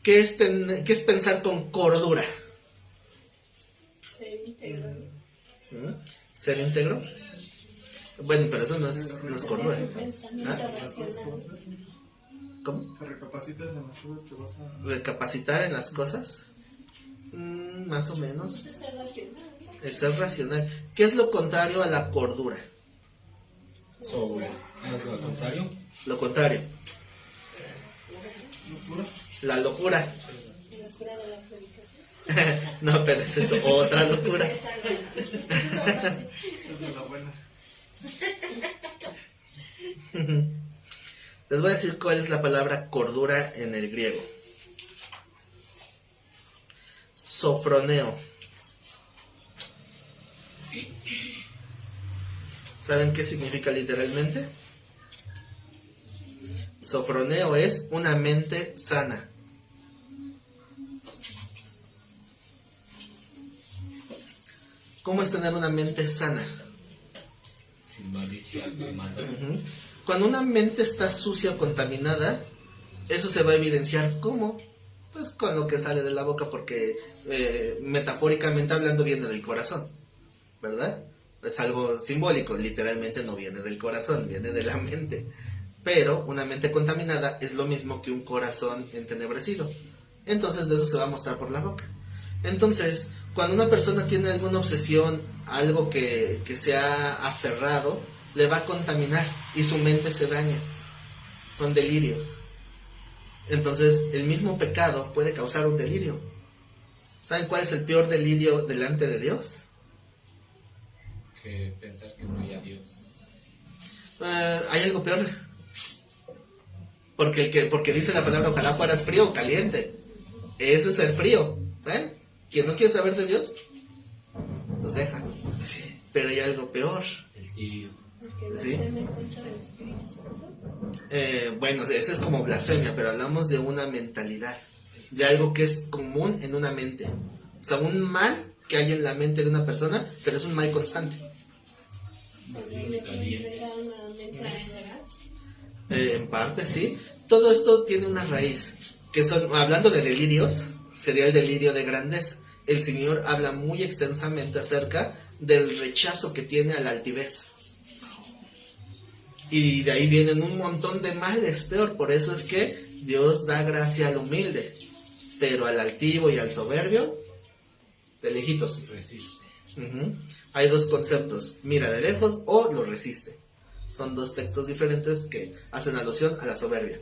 ¿Qué es pensar con cordura? ¿Ser íntegro? Bueno, pero eso no es cordura. Pensamiento racional. ¿Cómo? Que recapacites en las cosas que vas a... ¿Recapacitar en las cosas? Más o menos. Es ser racional. Es ser racional. ¿Qué es lo contrario a la cordura? Sobre. ¿Es lo contrario? Lo contrario. ¿Locura? La locura. La cura de la fornicación. No, pero es eso, otra locura. Esa es Esa es de la buena. Les voy a decir cuál es la palabra cordura en el griego. Sofroneo. ¿Saben qué significa literalmente? Sofroneo es una mente sana. ¿Cómo es tener una mente sana? Sin malicia, sin maldad. Cuando una mente está sucia o contaminada, eso se va a evidenciar ¿cómo? Pues con lo que sale de la boca, porque metafóricamente hablando viene del corazón, ¿verdad? Es algo simbólico, literalmente no viene del corazón, viene de la mente. Pero una mente contaminada es lo mismo que un corazón entenebrecido. Entonces de eso se va a mostrar por la boca. Entonces, cuando una persona tiene alguna obsesión, algo que se ha aferrado, le va a contaminar y su mente se daña. Son delirios. Entonces, el mismo pecado puede causar un delirio. ¿Saben cuál es el peor delirio delante de Dios? Que pensar que no hay a Dios. Hay algo peor. Porque dice la palabra, ojalá fueras frío o caliente. Eso es ser frío. ¿Ven? Quien no quiere saber de Dios, pues deja. Pero hay algo peor. El tibio. Porque Sí. blasfema en contra del Espíritu Santo. Bueno, ese es como blasfemia, pero hablamos de una mentalidad, de algo que es común en una mente. O sea, un mal que hay en la mente de una persona, pero es un mal constante. Cuando le entrega una mente a esa edad. En parte, sí. Todo esto tiene una raíz, que son, hablando de delirios, sería el delirio de grandeza. El Señor habla muy extensamente acerca del rechazo que tiene a la altivez. Y de ahí vienen un montón de males, peor. Por eso es que Dios da gracia al humilde, pero al altivo y al soberbio, de lejitos. Resiste. Hay dos conceptos, mira de lejos o lo resiste. Son dos textos diferentes que hacen alusión a la soberbia.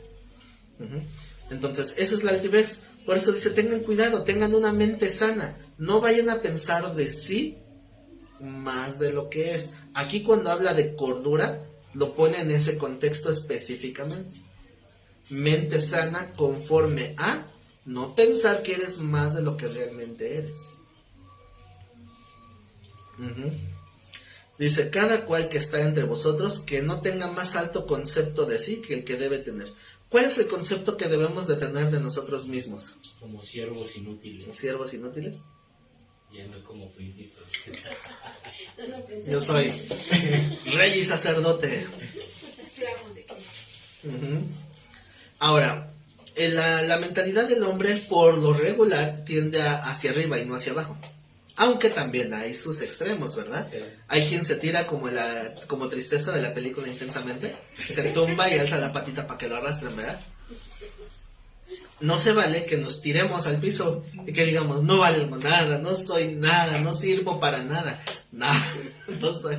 Entonces, esa es la altivez. Por eso dice, tengan cuidado, tengan una mente sana. No vayan a pensar de sí más de lo que es. Aquí cuando habla de cordura, lo pone en ese contexto específicamente. Mente sana conforme a no pensar que eres más de lo que realmente eres. Dice, cada cual que está entre vosotros que no tenga más alto concepto de sí que el que debe tener. ¿Cuál es el concepto que debemos de tener de nosotros mismos? Como siervos inútiles. ¿Siervos inútiles? Ya no como príncipes. Yo soy rey y sacerdote. esclavos de Cristo. Ahora, la mentalidad del hombre por lo regular tiende hacia arriba y no hacia abajo. Aunque también hay sus extremos, ¿verdad? Sí. Hay quien se tira como Tristeza de la película Intensamente. Se tumba y alza la patita para que lo arrastren, ¿verdad? No se vale que nos tiremos al piso y que digamos, no valgo nada, no soy nada, no sirvo para nada. Nada, no soy.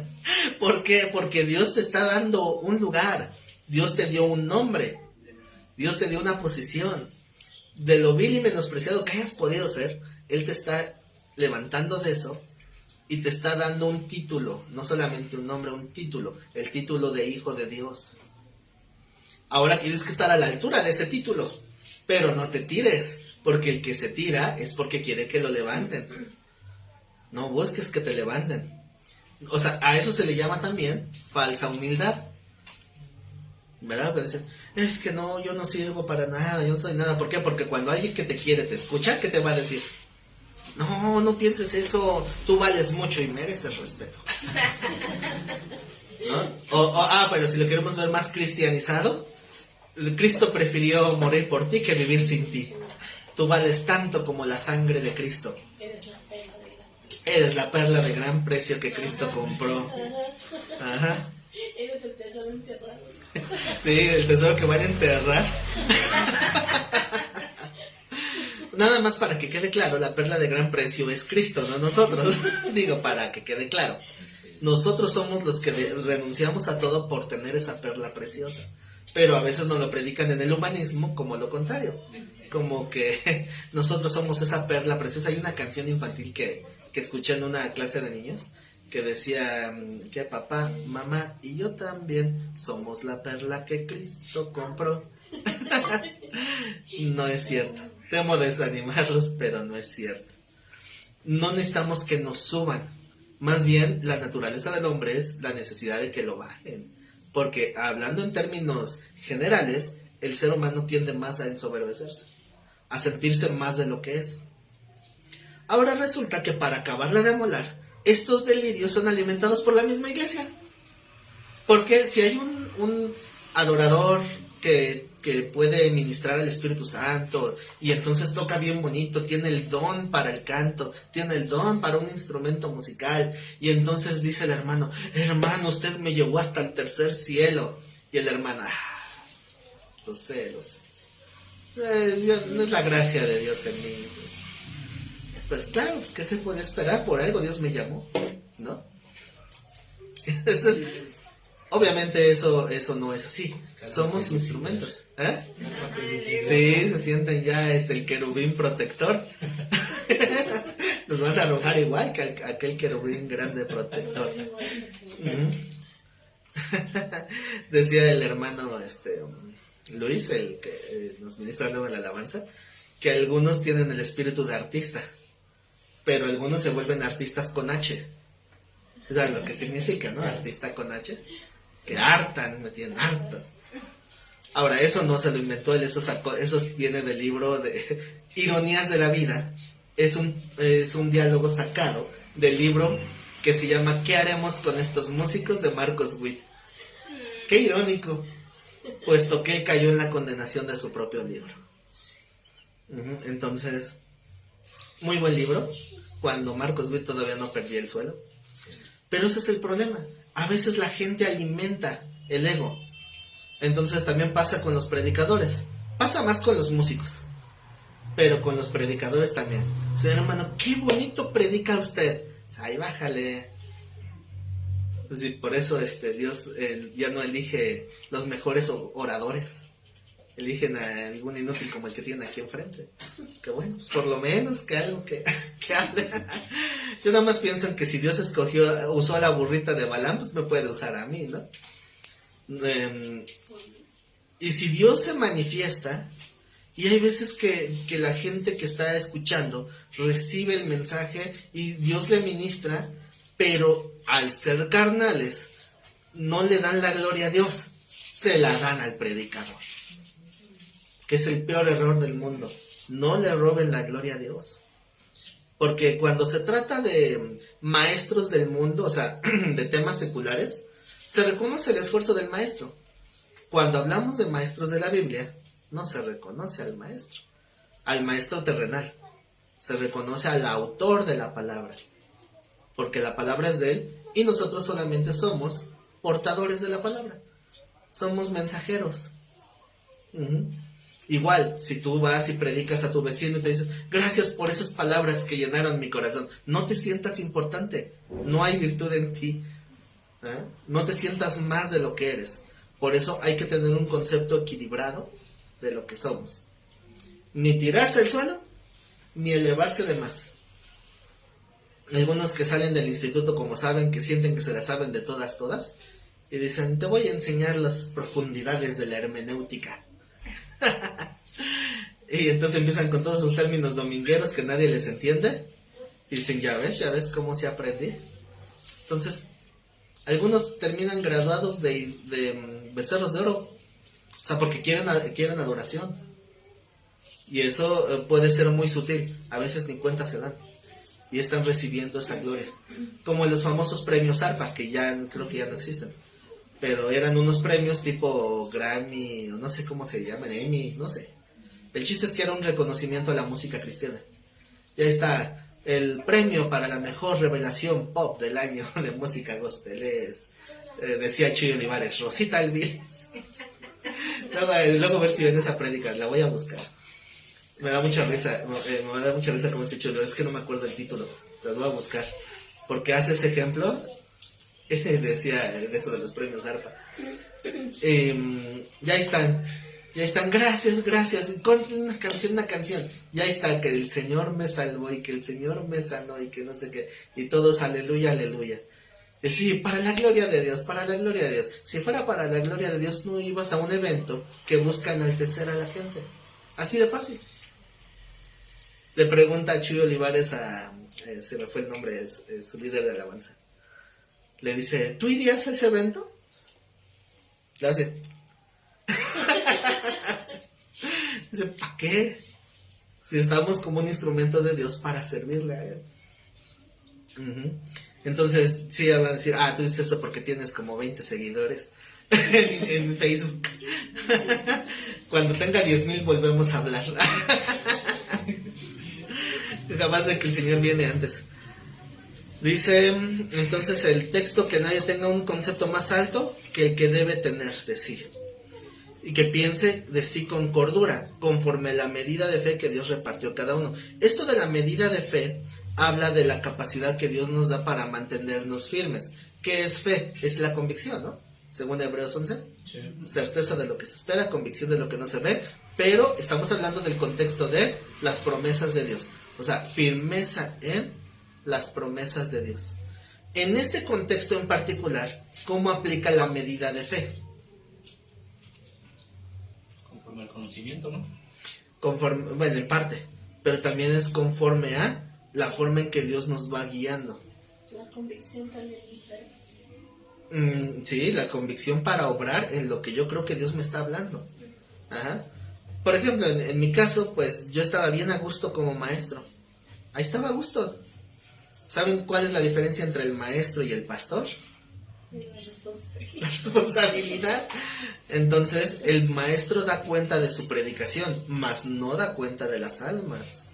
¿Por qué? Porque Dios te está dando un lugar. Dios te dio un nombre. Dios te dio una posición. De lo vil y menospreciado que hayas podido ser, Él te está levantando de eso y te está dando un título, no solamente un nombre, un título, el título de hijo de Dios. Ahora tienes que estar a la altura de ese título, pero no te tires, porque el que se tira es porque quiere que lo levanten. No busques que te levanten. O sea, a eso se le llama también falsa humildad, ¿verdad? Pero dicen, es que no, yo no sirvo para nada, yo no soy nada. ¿Por qué? Porque cuando alguien que te quiere te escucha, ¿qué te va a decir? No, no pienses eso, tú vales mucho y mereces respeto. ¿No? Pero si lo queremos ver más cristianizado, Cristo prefirió morir por ti que vivir sin ti. Tú vales tanto como la sangre de Cristo. Eres la pena de Eres la perla de gran precio que Cristo compró. Ajá. Eres el tesoro enterrado. Sí, el tesoro que van a enterrar. Nada más para que quede claro, la perla de gran precio es Cristo, no nosotros. Digo, para que quede claro. Nosotros somos los que renunciamos a todo por tener esa perla preciosa. Pero a veces nos lo predican en el humanismo como lo contrario. Como que nosotros somos esa perla preciosa. Hay una canción infantil que escuché en una clase de niños que decía que papá, mamá y yo también somos la perla que Cristo compró. No es cierto. Temo desanimarlos, pero no es cierto. No necesitamos que nos suban. Más bien, la naturaleza del hombre es la necesidad de que lo bajen. Porque hablando en términos generales, el ser humano tiende más a ensoberbecerse, a sentirse más de lo que es. Ahora resulta que para acabarla de amolar, estos delirios son alimentados por la misma iglesia. Porque si hay un adorador que puede ministrar al Espíritu Santo y entonces toca bien bonito, tiene el don para el canto, tiene el don para un instrumento musical, y entonces dice el hermano, usted me llevó hasta el tercer cielo, y el hermano, lo sé, no es la gracia de Dios en mí, pues claro, pues ¿qué se puede esperar? Por algo Dios me llamó, ¿no? Obviamente eso no es así. Somos instrumentos. ¿Eh? Sí, se sienten ya el querubín protector. Nos van a arrojar igual que aquel querubín grande protector. Decía el hermano Luis, el que nos ministra luego en la alabanza, que algunos tienen el espíritu de artista, pero algunos se vuelven artistas con H. ¿Sabes lo que significa, no? Artista con H. Que hartan, me tienen hartas. Ahora, eso no se lo inventó él, eso viene del libro de Ironías de la Vida. Es un diálogo sacado del libro que se llama ¿Qué haremos con estos músicos? De Marcos Witt. Qué irónico, puesto que él cayó en la condenación de su propio libro. Entonces, muy buen libro, cuando Marcos Witt todavía no perdía el suelo. Pero ese es el problema. A veces la gente alimenta el ego. Entonces también pasa con los predicadores. Pasa más con los músicos, pero con los predicadores también. Señor hermano, qué bonito predica usted. Ay, bájale. Sí, por eso Dios ya no elige los mejores oradores. Eligen a algún inútil como el que tiene aquí enfrente. Que bueno, pues por lo menos que algo que hable. Yo nada más pienso en que si Dios usó a la burrita de Balaam, pues me puede usar a mí, ¿no? Y si Dios se manifiesta, y hay veces que la gente que está escuchando recibe el mensaje y Dios le ministra, pero al ser carnales, no le dan la gloria a Dios, se la dan al predicador. Que es el peor error del mundo. No le roben la gloria a Dios. Porque cuando se trata de maestros del mundo, o sea, de temas seculares, se reconoce el esfuerzo del maestro. Cuando hablamos de maestros de la Biblia, no se reconoce al maestro terrenal. Se reconoce al autor de la palabra. Porque la palabra es de él y nosotros solamente somos portadores de la palabra. Somos mensajeros. Igual, si tú vas y predicas a tu vecino y te dices, gracias por esas palabras que llenaron mi corazón, no te sientas importante, no hay virtud en ti, no te sientas más de lo que eres. Por eso hay que tener un concepto equilibrado de lo que somos. Ni tirarse al suelo, ni elevarse de más. Algunos que salen del instituto, como saben, que sienten que se las saben de todas, y dicen, te voy a enseñar las profundidades de la hermenéutica. Y entonces empiezan con todos esos términos domingueros que nadie les entiende y dicen, ya ves cómo se aprende. Entonces algunos terminan graduados de becerros de oro, o sea, porque quieren adoración, y eso puede ser muy sutil, a veces ni cuenta se dan y están recibiendo esa gloria, como los famosos premios ARPA, que ya creo que ya no existen, pero eran unos premios tipo Grammy, o no sé cómo se llaman, Emmy, no sé. El chiste es que era un reconocimiento a la música cristiana. Y ahí está el premio para la mejor revelación pop del año de música gospel es, decía Chuy Olivares, Rosita Alviles. Luego ver si ven esa prédica, la voy a buscar. Me da mucha risa, me da mucha risa como dice Chuy Olivares, es que no me acuerdo el título, las voy a buscar. Porque hace ese ejemplo, decía de eso de los premios ARPA. Ya están, gracias, conten una canción, ya está, que el Señor me salvó y que el Señor me sanó y que no sé qué, y todos aleluya, aleluya. Y sí, para la gloria de Dios, para la gloria de Dios. Si fuera para la gloria de Dios, no ibas a un evento que busca enaltecer a la gente. Así de fácil. Le pregunta a Chuy Olivares se me fue el nombre, es su líder de alabanza. Le dice, ¿tú irías a ese evento? Le hace. Dice, ¿para qué? Si estamos como un instrumento de Dios para servirle a Él. Entonces, sí, van a decir, tú dices eso porque tienes como 20 seguidores en Facebook. Cuando tenga 10,000 volvemos a hablar. Jamás de que el Señor viene antes. Dice, entonces, el texto, que nadie tenga un concepto más alto que el que debe tener de sí. Y que piense de sí con cordura, conforme a la medida de fe que Dios repartió a cada uno. Esto de la medida de fe habla de la capacidad que Dios nos da para mantenernos firmes. ¿Qué es fe? Es la convicción, ¿no? Según Hebreos 11. Sí. Certeza de lo que se espera, convicción de lo que no se ve. Pero estamos hablando del contexto de las promesas de Dios. O sea, firmeza en las promesas de Dios. En este contexto en particular, ¿cómo aplica la medida de fe? Conforme al conocimiento, ¿no? Bueno, en parte, pero también es conforme a la forma en que Dios nos va guiando. La convicción también diferente. Sí, la convicción para obrar en lo que yo creo que Dios me está hablando. Ajá. Por ejemplo, en mi caso, pues yo estaba bien a gusto como maestro. Ahí estaba a gusto. ¿Saben cuál es la diferencia entre el maestro y el pastor? Sí, la responsabilidad. La responsabilidad. Entonces, el maestro da cuenta de su predicación, mas no da cuenta de las almas.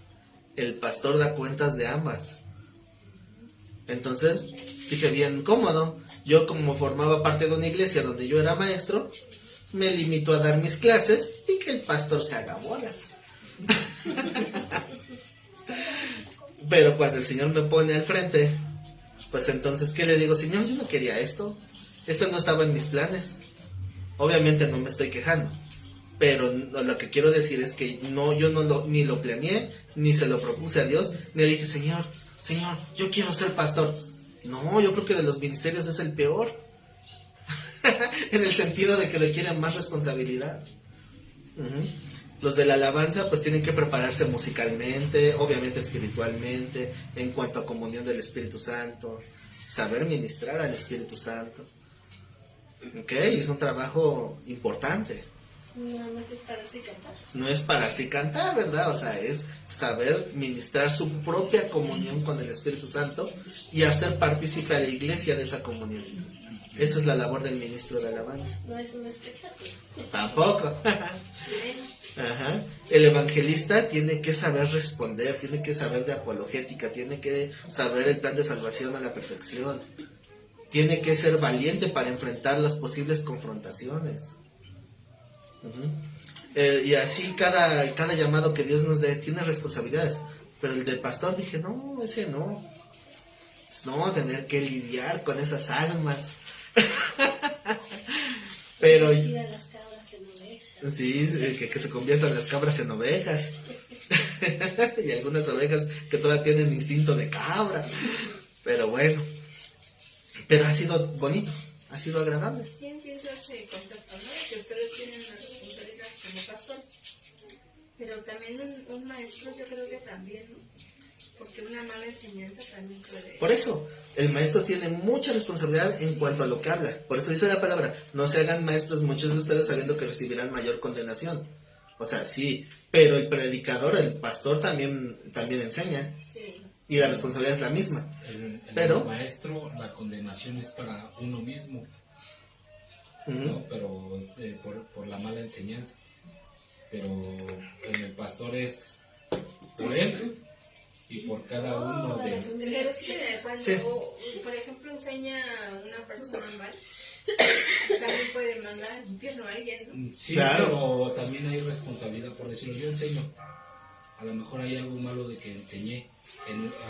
El pastor da cuentas de ambas. Entonces, dije, bien cómodo. Yo, como formaba parte de una iglesia donde yo era maestro, me limito a dar mis clases y que el pastor se haga bolas. Pero cuando el Señor me pone al frente, pues entonces, ¿qué le digo? Señor, yo no quería esto. Esto no estaba en mis planes. Obviamente no me estoy quejando. Pero lo que quiero decir es que yo ni lo planeé, ni se lo propuse a Dios, ni le dije, Señor, yo quiero ser pastor. No, yo creo que de los ministerios es el peor. En el sentido de que requieren más responsabilidad. Los de la alabanza pues tienen que prepararse musicalmente, obviamente espiritualmente, en cuanto a comunión del Espíritu Santo, saber ministrar al Espíritu Santo. Ok, es un trabajo importante. Nada más es pararse y cantar. No es pararse y cantar, ¿verdad? O sea, es saber ministrar su propia comunión con el Espíritu Santo y hacer partícipe a la iglesia de esa comunión. Esa es la labor del ministro de alabanza. No es un espectáculo. Tampoco. Ajá. El evangelista tiene que saber responder, tiene que saber de apologética, tiene que saber el plan de salvación a la perfección. Tiene que ser valiente para enfrentar las posibles confrontaciones. Y así cada llamado que Dios nos dé tiene responsabilidades. Pero el del pastor dije, no, ese no. No, tener que lidiar con esas almas. Pero las cabras en ovejas. sí, que se conviertan las cabras en ovejas. Y algunas ovejas que todavía tienen instinto de cabra. Pero bueno. Pero ha sido bonito, ha sido agradable. Sí, entiendo ese concepto, ¿no? Que ustedes tienen la responsabilidad como pastores. Pero también un maestro, yo creo que también, ¿no? Porque una mala enseñanza también puede... Por eso, el maestro tiene mucha responsabilidad en cuanto a lo que habla. Por eso dice la palabra, no se hagan maestros muchos de ustedes sabiendo que recibirán mayor condenación. O sea, sí, pero el predicador, el pastor también enseña. Sí. Y la responsabilidad es la misma. Pero el maestro, la condenación es para uno mismo, ¿no? Pero por la mala enseñanza. Pero en el pastor es por él y por cada uno de... Pero sí, cuando, Sí. por ejemplo, enseña a una persona mal, también puede mandar al infierno a alguien, ¿no? Sí, Claro. pero también hay responsabilidad, por decirlo, yo enseño, a lo mejor hay algo malo de que enseñé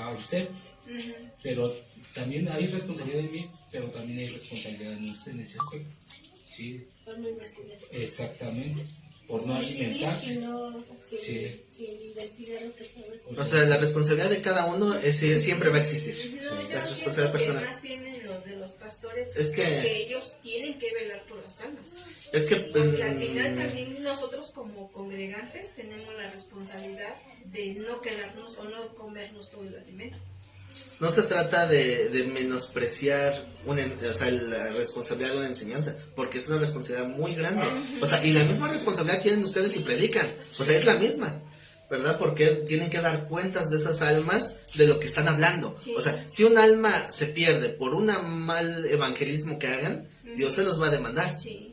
a usted, Ujú. pero también hay responsabilidad en mí, pero también hay responsabilidad en usted en ese aspecto. Sí, Por no investigar. exactamente, por no Decidir alimentarse. sin Sí. investigar lo que estaba O sea, la responsabilidad de cada uno siempre va a existir. No, Sí. yo La siento responsabilidad que personal. más bien en los de los pastores Es que- porque ellos tienen que velar por las almas. Es que Porque al final también nosotros como congregantes tenemos la responsabilidad de no quedarnos o no comernos todo el alimento. no se trata de menospreciar o sea, la responsabilidad de una enseñanza, porque es una responsabilidad muy grande. O sea, y la misma responsabilidad tienen ustedes si predican. O sea, es la misma, ¿verdad? Porque tienen que dar cuentas de esas almas de lo que están hablando. Sí. O sea, si un alma se pierde por un mal evangelismo que hagan, Dios se los va a demandar. Sí,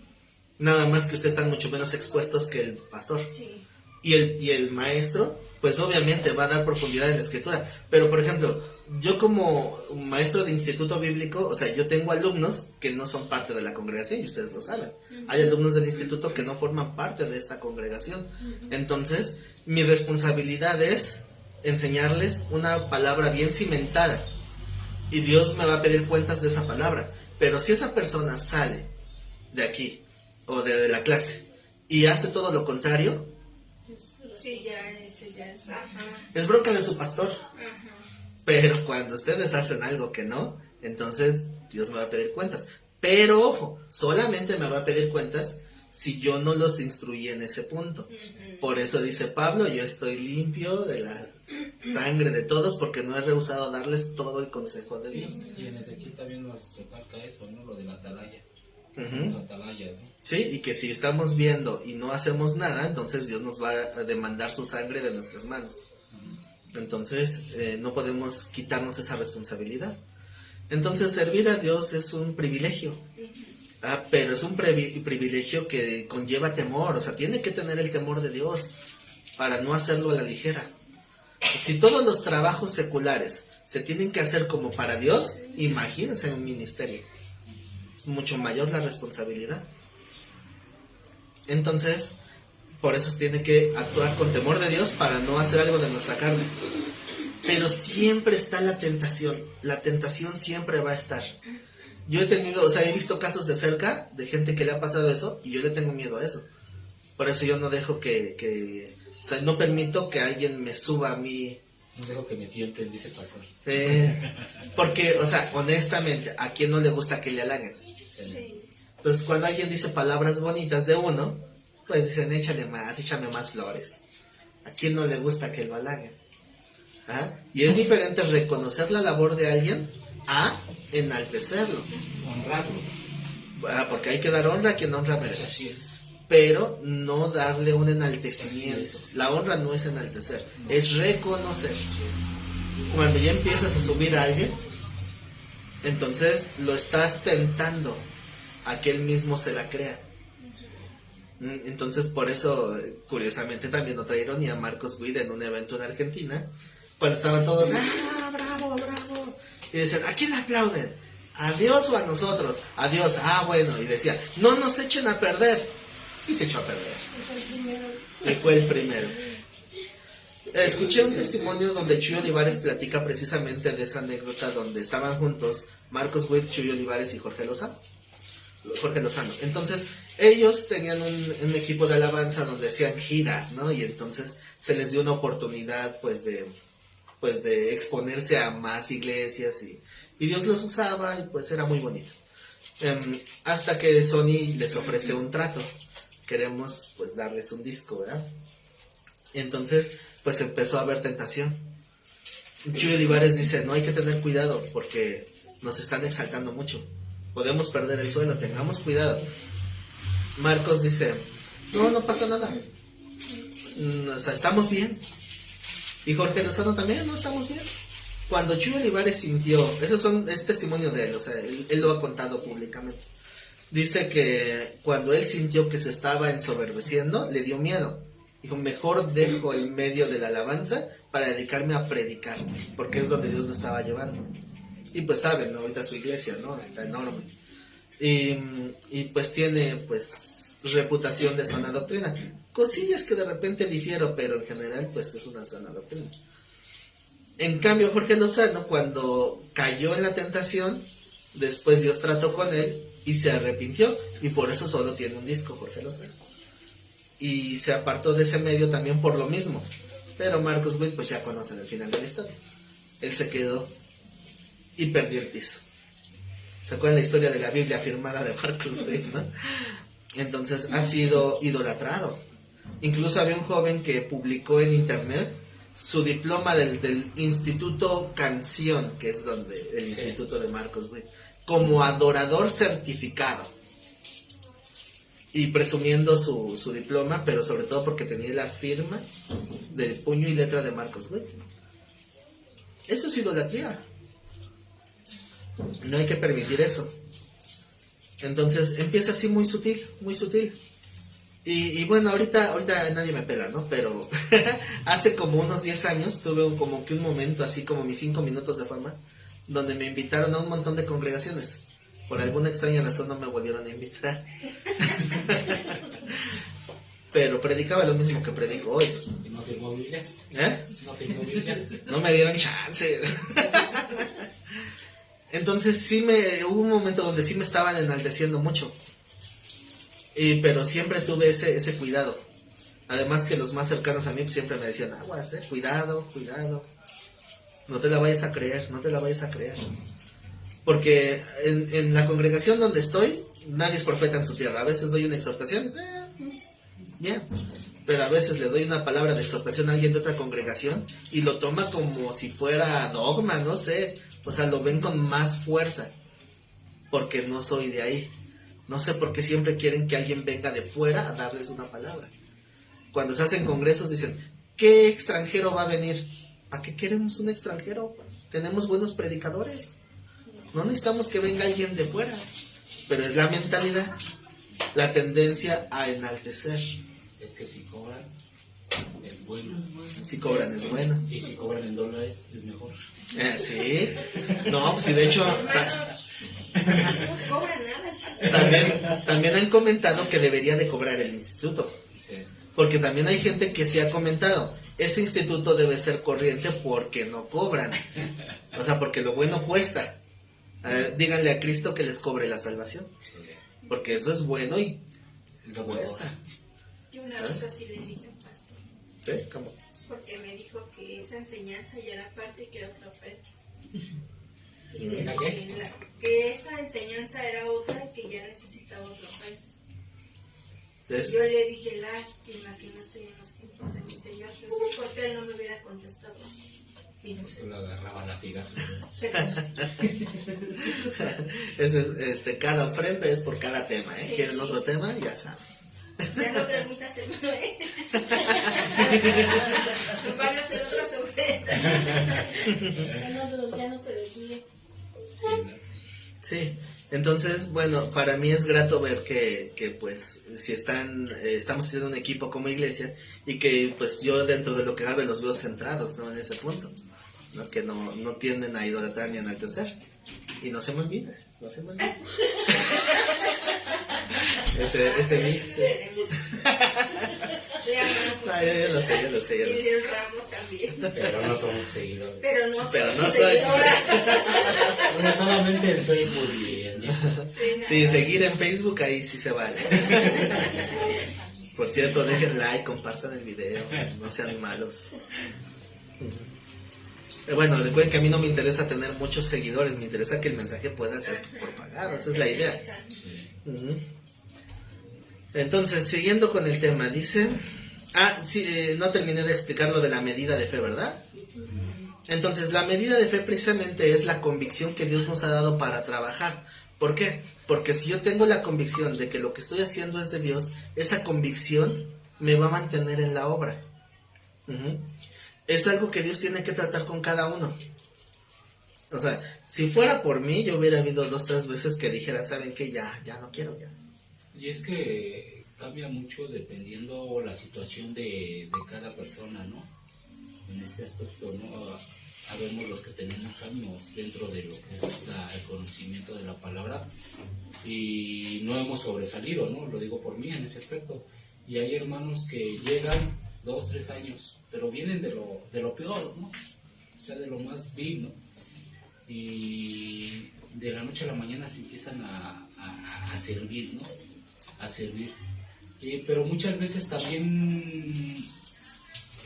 Nada más que ustedes están mucho menos expuestos que el pastor. sí. Y el maestro, pues obviamente va a dar profundidad en la escritura. Pero, por ejemplo, yo como maestro de instituto bíblico, o sea, yo tengo alumnos que no son parte de la congregación, y ustedes lo saben. Hay alumnos del instituto que no forman parte de esta congregación. Entonces, mi responsabilidad es enseñarles una palabra bien cimentada. Y Dios me va a pedir cuentas de esa palabra. Pero si esa persona sale de aquí, o de la clase, y hace todo lo contrario, Sí, ya es, ajá, es bronca de su pastor. ajá. Pero cuando ustedes hacen algo que no, entonces Dios me va a pedir cuentas. Pero ojo, solamente me va a pedir cuentas si yo no los instruí en ese punto. Por eso dice Pablo, yo estoy limpio de la sangre de todos porque no he rehusado darles todo el consejo de Dios. Y en Ezequiel también nos recalca eso, ¿no? Lo de la atalaya. Ujú. Somos atalayas, ¿no? Sí, y que si estamos viendo y no hacemos nada, entonces Dios nos va a demandar su sangre de nuestras manos. Entonces no podemos quitarnos esa responsabilidad. Entonces servir a Dios es un privilegio. Pero es un privilegio que conlleva temor. O sea, tiene que tener el temor de Dios para no hacerlo a la ligera. Si todos los trabajos seculares se tienen que hacer como para Dios, imagínense un ministerio. Es mucho mayor la responsabilidad. Entonces, por eso se tiene que actuar con temor de Dios para no hacer algo de nuestra carne. Pero siempre está la tentación siempre va a estar. Yo he tenido, o sea, he visto casos de cerca de gente que le ha pasado eso y yo le tengo miedo a eso. Por eso yo no dejo o sea, no permito que alguien me suba a mí. No dejo que me tienten, dice el pastor. Porque, o sea, honestamente, ¿a quién no le gusta que le halaguen? Sí. Entonces, cuando alguien dice palabras bonitas de uno, pues dicen, échame más flores. ¿A quién no le gusta que lo halaguen? Y es diferente reconocer la labor de alguien a enaltecerlo. Honrarlo. Porque hay que dar honra a quien honra merece. Así es. Pero no darle un enaltecimiento. Así es. La honra no es enaltecer, es reconocer. Cuando ya empiezas a subir a alguien, entonces lo estás tentando a que él mismo se la crea. Entonces, por eso, curiosamente, también otra ironía, Marcos Witt en un evento en Argentina, cuando estaban todos, bravo, bravo, y decían, ¿a quién aplauden? ¿A Dios o a nosotros? A Dios, bueno, y decía, no nos echen a perder. Y se echó a perder. Y fue el primero. Escuché un testimonio donde Chuy Olivares platica precisamente de esa anécdota donde estaban juntos Marcos Witt, Chuy Olivares y Jorge Lozano. Entonces, ellos tenían un equipo de alabanza donde hacían giras, ¿no? Y entonces se les dio una oportunidad, pues de exponerse a más iglesias y Dios los usaba y pues era muy bonito. Hasta que Sony les ofrece un trato. Queremos pues darles un disco, ¿verdad? Entonces pues empezó a haber tentación. Chuy Olivares dice, no, hay que tener cuidado porque nos están exaltando mucho, podemos perder el suelo, tengamos cuidado. Marcos dice, no pasa nada, o sea, estamos bien. Y Jorge Lozano también, no, estamos bien. Cuando Chuy Olivares sintió, es testimonio de él, o sea, él lo ha contado públicamente. Dice que cuando él sintió que se estaba ensoberbeciendo, le dio miedo Dijo, mejor dejo el medio de la alabanza para dedicarme a predicar, porque es donde Dios lo estaba llevando. Y pues saben, ¿no? Ahorita su iglesia, ¿no? Está enorme. Y pues tiene pues reputación de sana doctrina. Cosillas que de repente difiero, pero en general pues es una sana doctrina. En cambio, Jorge Lozano, cuando cayó en la tentación, después Dios trató con él y se arrepintió, y por eso solo tiene un disco, Jorge Lozano. Y se apartó de ese medio también por lo mismo. Pero Marcus Witt, pues ya conocen el final de la historia. Él se quedó y perdió el piso. ¿Se acuerdan la historia de la Biblia firmada de Marcus Witt, no? Entonces ha sido idolatrado. Incluso había un joven que publicó en internet su diploma del Instituto Canción, que es donde el instituto de Marcus Witt, como adorador certificado. Y presumiendo su diploma, pero sobre todo porque tenía la firma de puño y letra de Marcus Witt. Eso es idolatría. No hay que permitir eso. Entonces empieza así muy sutil, muy sutil. Y bueno, ahorita nadie me pela, ¿no? Pero hace como unos 10 años tuve como que un momento, así como mis 5 minutos de fama, donde me invitaron a un montón de congregaciones. Por alguna extraña razón no me volvieron a invitar. Pero predicaba lo mismo que predico hoy. ¿Y no firmó Biblias? ¿Eh? ¿No firmó Biblias? No me dieron chance. Entonces hubo un momento donde sí me estaban enalteciendo mucho. Pero siempre tuve ese cuidado. Además que los más cercanos a mí siempre me decían, aguas, cuidado. No te la vayas a creer, no te la vayas a creer. Porque en la congregación donde estoy, nadie es profeta en su tierra. A veces doy una exhortación, bien. Pero a veces le doy una palabra de exhortación a alguien de otra congregación y lo toma como si fuera dogma, no sé. O sea, lo ven con más fuerza. Porque no soy de ahí. No sé por qué siempre quieren que alguien venga de fuera a darles una palabra. Cuando se hacen congresos dicen, ¿qué extranjero va a venir? ¿A qué queremos un extranjero? Tenemos buenos predicadores. No necesitamos que venga alguien de fuera. Pero es la mentalidad, la tendencia a enaltecer. Es que si cobran, es bueno. Si cobran es bueno. Y si cobran en dólares, es mejor. Sí. No, pues sí, de hecho... No nos cobra nada. También han comentado que debería de cobrar el instituto. Sí. Porque también hay gente que sí ha comentado, ese instituto debe ser corriente porque no cobran. O sea, porque lo bueno cuesta. Díganle a Cristo que les cobre la salvación. Sí. Porque eso es bueno y Es lo cuesta. Yo una vez así le dije al pastor, ¿Sí? ¿Cómo? porque me dijo que esa enseñanza ya era parte y que era otra ofrenda. Y ¿La qué? que esa enseñanza era otra y que ya necesitaba otra ofrenda. Entonces, Yo le dije, lástima que no estoy en los tiempos de mi Señor Jesús, porque él no me hubiera contestado así. Y no Pues que lo agarraba a latigazos. se cansó. cada ofrenda es por cada tema, ¿eh? Sí. ¿Quieren otro tema? Ya saben. Ya no preguntas, hermano, ¿eh? Van a hacer otras ofrendas. Ya no se desvíe. Sí, ¿no? Sí, entonces, bueno, para mí es grato ver que pues, si estamos haciendo un equipo como iglesia, y que pues yo dentro de lo que cabe los veo centrados, ¿no? En ese punto, ¿no? Que no tienden a idolatrar ni a enaltecer. Y no se me olvida. Ese sí. Yo lo sé. Y Dios Ramos también. Pero no somos seguidores. Pero no Pero soy no soy- seguidora. Bueno, solamente en Facebook y en YouTube. Sí, seguir en Facebook ahí sí se vale. Por cierto, dejen like, compartan el video, no sean malos. Bueno, recuerden que a mí no me interesa tener muchos seguidores, me interesa que el mensaje pueda ser propagado, esa es la idea. Ujú. Entonces, siguiendo con el tema, dice... no terminé de explicar lo de la medida de fe, ¿verdad? Entonces, la medida de fe precisamente es la convicción que Dios nos ha dado para trabajar. ¿Por qué? Porque si yo tengo la convicción de que lo que estoy haciendo es de Dios, esa convicción me va a mantener en la obra. Ujú. Es algo que Dios tiene que tratar con cada uno. O sea, si fuera por mí, yo hubiera habido 2-3 veces que dijera, ¿saben qué? Ya no quiero, ya. Y es que cambia mucho dependiendo la situación de cada persona, ¿no? En este aspecto, ¿no? Sabemos los que tenemos años dentro de lo que es el conocimiento de la palabra y no hemos sobresalido, ¿no? Lo digo por mí en ese aspecto. Y hay hermanos que llegan 2, 3 años, pero vienen de lo peor, ¿no? O sea, de lo más vil, ¿no? Y de la noche a la mañana se empiezan a servir, ¿no? A servir. Pero muchas veces también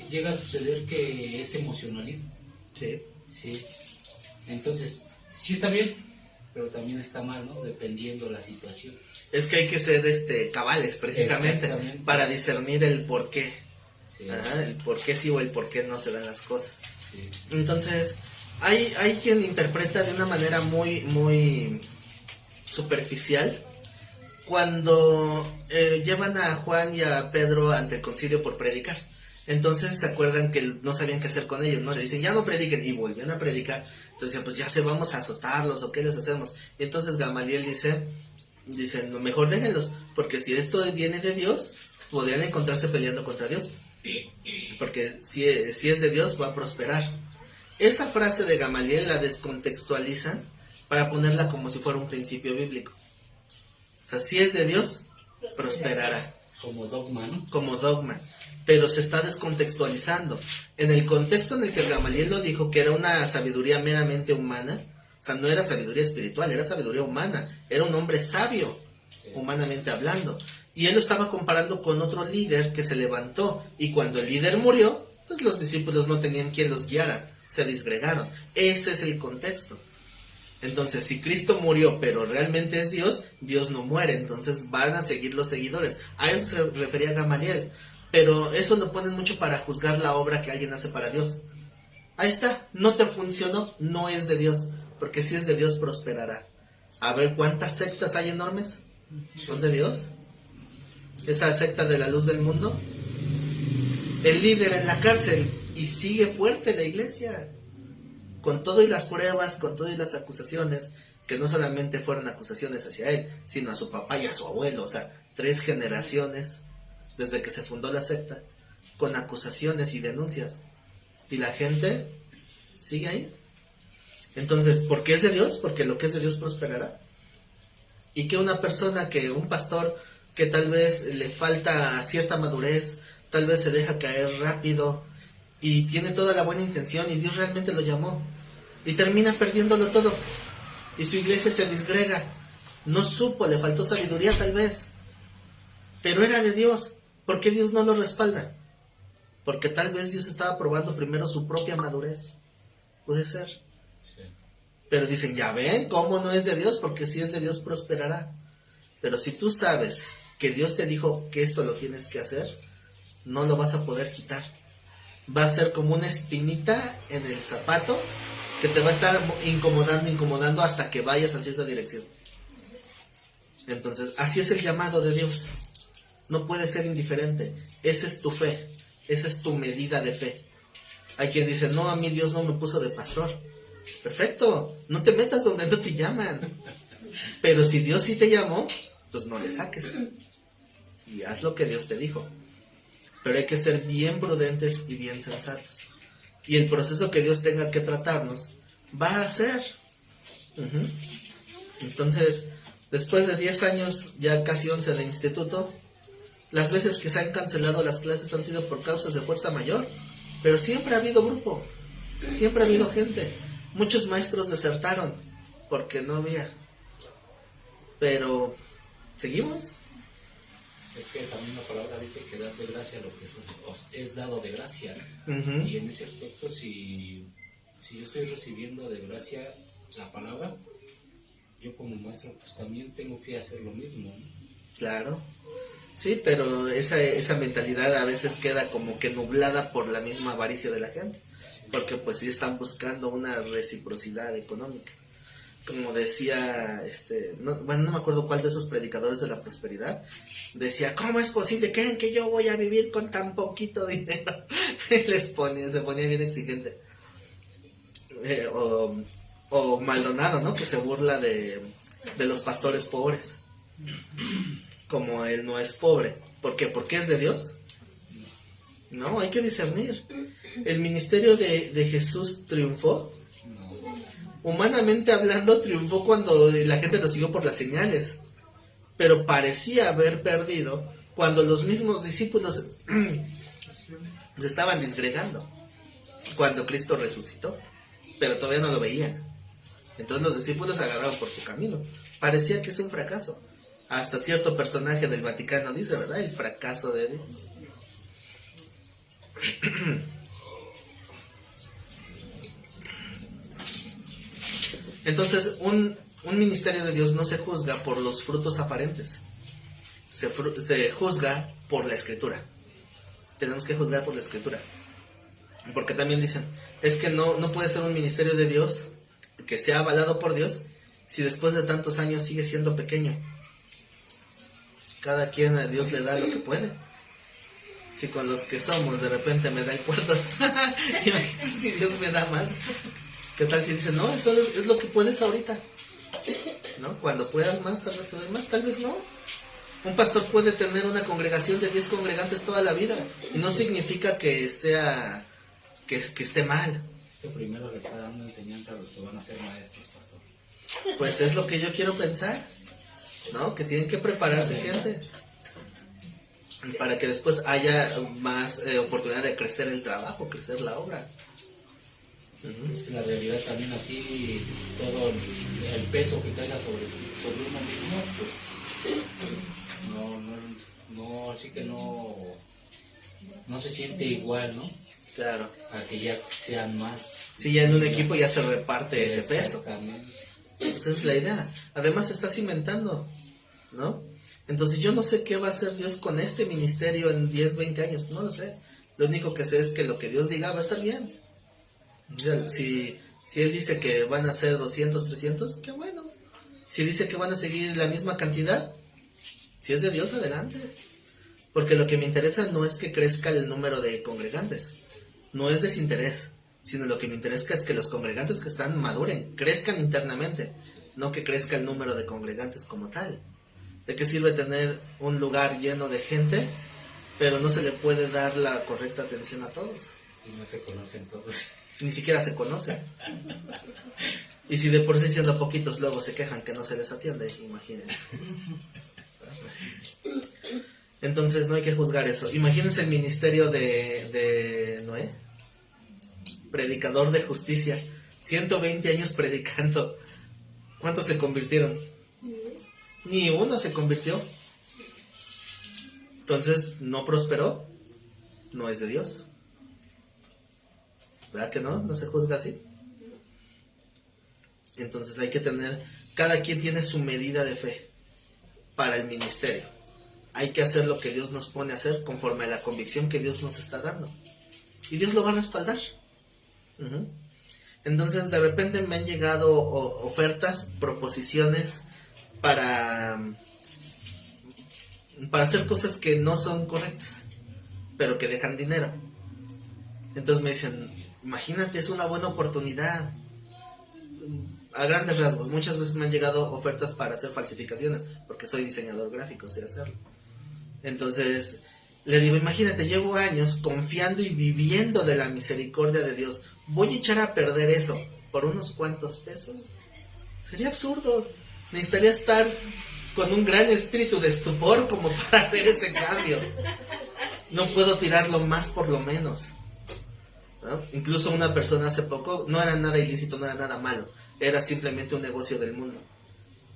llega a suceder que es emocionalismo. Sí. Sí. Entonces, sí está bien, pero también está mal, ¿no? Dependiendo la situación. Es que hay que ser cabales, precisamente, para discernir el por qué. Sí. Ajá, el por qué sí o el por qué no se dan las cosas. Sí. Entonces, hay quien interpreta de una manera muy, muy superficial cuando llevan a Juan y a Pedro ante el concilio por predicar. Entonces se acuerdan que no sabían qué hacer con ellos, ¿no? Le dicen, ya no prediquen, y vuelven a predicar. Entonces, pues ya vamos a azotarlos, o qué les hacemos. Y entonces Gamaliel dice, no, mejor déjenlos, porque si esto viene de Dios, podrían encontrarse peleando contra Dios. Porque si es de Dios, va a prosperar. Esa frase de Gamaliel la descontextualizan para ponerla como si fuera un principio bíblico. O sea, si es de Dios, prosperará. Como dogma, ¿no? Como dogma. Pero se está descontextualizando. En el contexto en el que Gamaliel lo dijo, que era una sabiduría meramente humana, o sea, no era sabiduría espiritual, era sabiduría humana. Era un hombre sabio, sí, humanamente hablando. Y él lo estaba comparando con otro líder que se levantó. Y cuando el líder murió, pues los discípulos no tenían quien los guiara. Se disgregaron. Ese es el contexto. Entonces, si Cristo murió, pero realmente es Dios, Dios no muere. Entonces van a seguir los seguidores. A eso se refería Gamaliel. Pero eso lo ponen mucho para juzgar la obra que alguien hace para Dios. Ahí está, no te funcionó, no es de Dios. Porque si es de Dios, prosperará. A ver, ¿cuántas sectas hay enormes? ¿Son de Dios? Esa secta de la luz del mundo. El líder en la cárcel y sigue fuerte la iglesia. Con todo y las pruebas, con todo y las acusaciones, que no solamente fueron acusaciones hacia él, sino a su papá y a su abuelo. O sea, 3 generaciones desde que se fundó la secta, con acusaciones y denuncias. Y la gente sigue ahí. Entonces, ¿por qué es de Dios? Porque lo que es de Dios prosperará. Y que una persona, que un pastor, que tal vez le falta cierta madurez, tal vez se deja caer rápido, y tiene toda la buena intención, y Dios realmente lo llamó, y termina perdiéndolo todo, y su iglesia se disgrega. No supo, le faltó sabiduría tal vez, pero era de Dios. ¿Por qué Dios no lo respalda? Porque tal vez Dios estaba probando primero su propia madurez. Puede ser. Sí. Pero dicen, ya ven, ¿cómo no es de Dios? Porque si es de Dios, prosperará. Pero si tú sabes que Dios te dijo que esto lo tienes que hacer, no lo vas a poder quitar. Va a ser como una espinita en el zapato que te va a estar incomodando hasta que vayas hacia esa dirección. Entonces, así es el llamado de Dios. No puedes ser indiferente. Esa es tu fe. Esa es tu medida de fe. Hay quien dice, no, a mí Dios no me puso de pastor. Perfecto. No te metas donde no te llaman. Pero si Dios sí te llamó, pues no le saques. Y haz lo que Dios te dijo. Pero hay que ser bien prudentes y bien sensatos. Y el proceso que Dios tenga que tratarnos va a ser. Entonces, después de 10 años, ya casi 11 de instituto, las veces que se han cancelado las clases han sido por causas de fuerza mayor. Pero siempre ha habido grupo. Siempre ha habido gente. Muchos maestros desertaron porque no había. Pero, ¿seguimos? Es que también la palabra dice que dar de gracia lo que os es dado de gracia. Uh-huh. Y en ese aspecto, si yo estoy recibiendo de gracia la palabra, yo como maestro pues también tengo que hacer lo mismo, ¿no? Claro. Sí, pero esa mentalidad a veces queda como que nublada por la misma avaricia de la gente. Porque pues sí están buscando una reciprocidad económica. Como decía, no me acuerdo cuál de esos predicadores de la prosperidad, decía, ¿cómo es posible? ¿Creen que yo voy a vivir con tan poquito dinero? Se ponía bien exigente. O Maldonado, ¿no? Que se burla de los pastores pobres. como Él no es pobre. ¿Por qué? ¿Porque es de Dios? No, hay que discernir. ¿El ministerio de Jesús triunfó? No. Humanamente hablando, triunfó cuando la gente lo siguió por las señales. Pero parecía haber perdido cuando los mismos discípulos se estaban disgregando. Cuando Cristo resucitó. Pero todavía no lo veían. Entonces los discípulos se agarraron por su camino. Parecía que es un fracaso. Hasta cierto personaje del Vaticano dice, ¿verdad? El fracaso de Dios. Entonces, un ministerio de Dios no se juzga por los frutos aparentes. Se juzga por la Escritura. Tenemos que juzgar por la Escritura. Porque también dicen, es que no puede ser un ministerio de Dios que sea avalado por Dios si después de tantos años sigue siendo pequeño. Cada quien a Dios le da lo que puede. Si con los que somos de repente me da el cuarto, imagínate si Dios me da más. ¿Qué tal si dice, no, eso es lo que puedes ahorita? ¿No? Cuando puedas más, tal vez te doy más, tal vez no. Un pastor puede tener una congregación de 10 congregantes toda la vida. Y no significa que esté mal. Es que primero le está dando enseñanza a los que van a ser maestros, pastor. Pues es lo que yo quiero pensar, ¿no? Que tienen que prepararse gente. Para que después haya más oportunidad de crecer el trabajo, crecer la obra. Es que la realidad también así, todo el peso que caiga sobre uno mismo, pues así que no se siente igual, ¿no? Claro. A que ya sean más. Sí, ya en un equipo ya se reparte ese peso. Exactamente. Pues esa es la idea. Además se está cimentando, ¿no? Entonces yo no sé qué va a hacer Dios con este ministerio en 10, 20 años, no lo sé. Lo único que sé es que lo que Dios diga va a estar bien. Si Él dice que van a ser 200, 300, qué bueno. Si dice que van a seguir la misma cantidad, si es de Dios, adelante. Porque lo que me interesa no es que crezca el número de congregantes, no es desinterés, sino lo que me interesa es que los congregantes que están maduren, crezcan internamente, no que crezca el número de congregantes como tal. ¿De qué sirve tener un lugar lleno de gente, pero no se le puede dar la correcta atención a todos? Y no se conocen todos. Ni siquiera se conocen. Y si de por sí siendo poquitos luego se quejan que no se les atiende, imagínense. Entonces no hay que juzgar eso. Imagínense el ministerio de Noé, predicador de justicia, 120 años predicando. ¿Cuántos se convirtieron? Ni uno se convirtió. Entonces no prosperó. No es de Dios. ¿Verdad que no? No se juzga así. Entonces hay que tener, cada quien tiene su medida de fe para el ministerio. Hay que hacer lo que Dios nos pone a hacer conforme a la convicción que Dios nos está dando. Y Dios lo va a respaldar. Entonces de repente me han llegado ofertas, proposiciones para hacer cosas que no son correctas, pero que dejan dinero. Entonces me dicen, imagínate, es una buena oportunidad. A grandes rasgos, muchas veces me han llegado ofertas para hacer falsificaciones, porque soy diseñador gráfico, sé hacerlo. Entonces le digo, imagínate, llevo años confiando y viviendo de la misericordia de Dios. ¿Voy a echar a perder eso por unos cuantos pesos? Sería absurdo. Necesitaría estar con un gran espíritu de estupor como para hacer ese cambio. No puedo tirarlo más por lo menos, ¿no? Incluso una persona hace poco, no era nada ilícito, no era nada malo, era simplemente un negocio del mundo.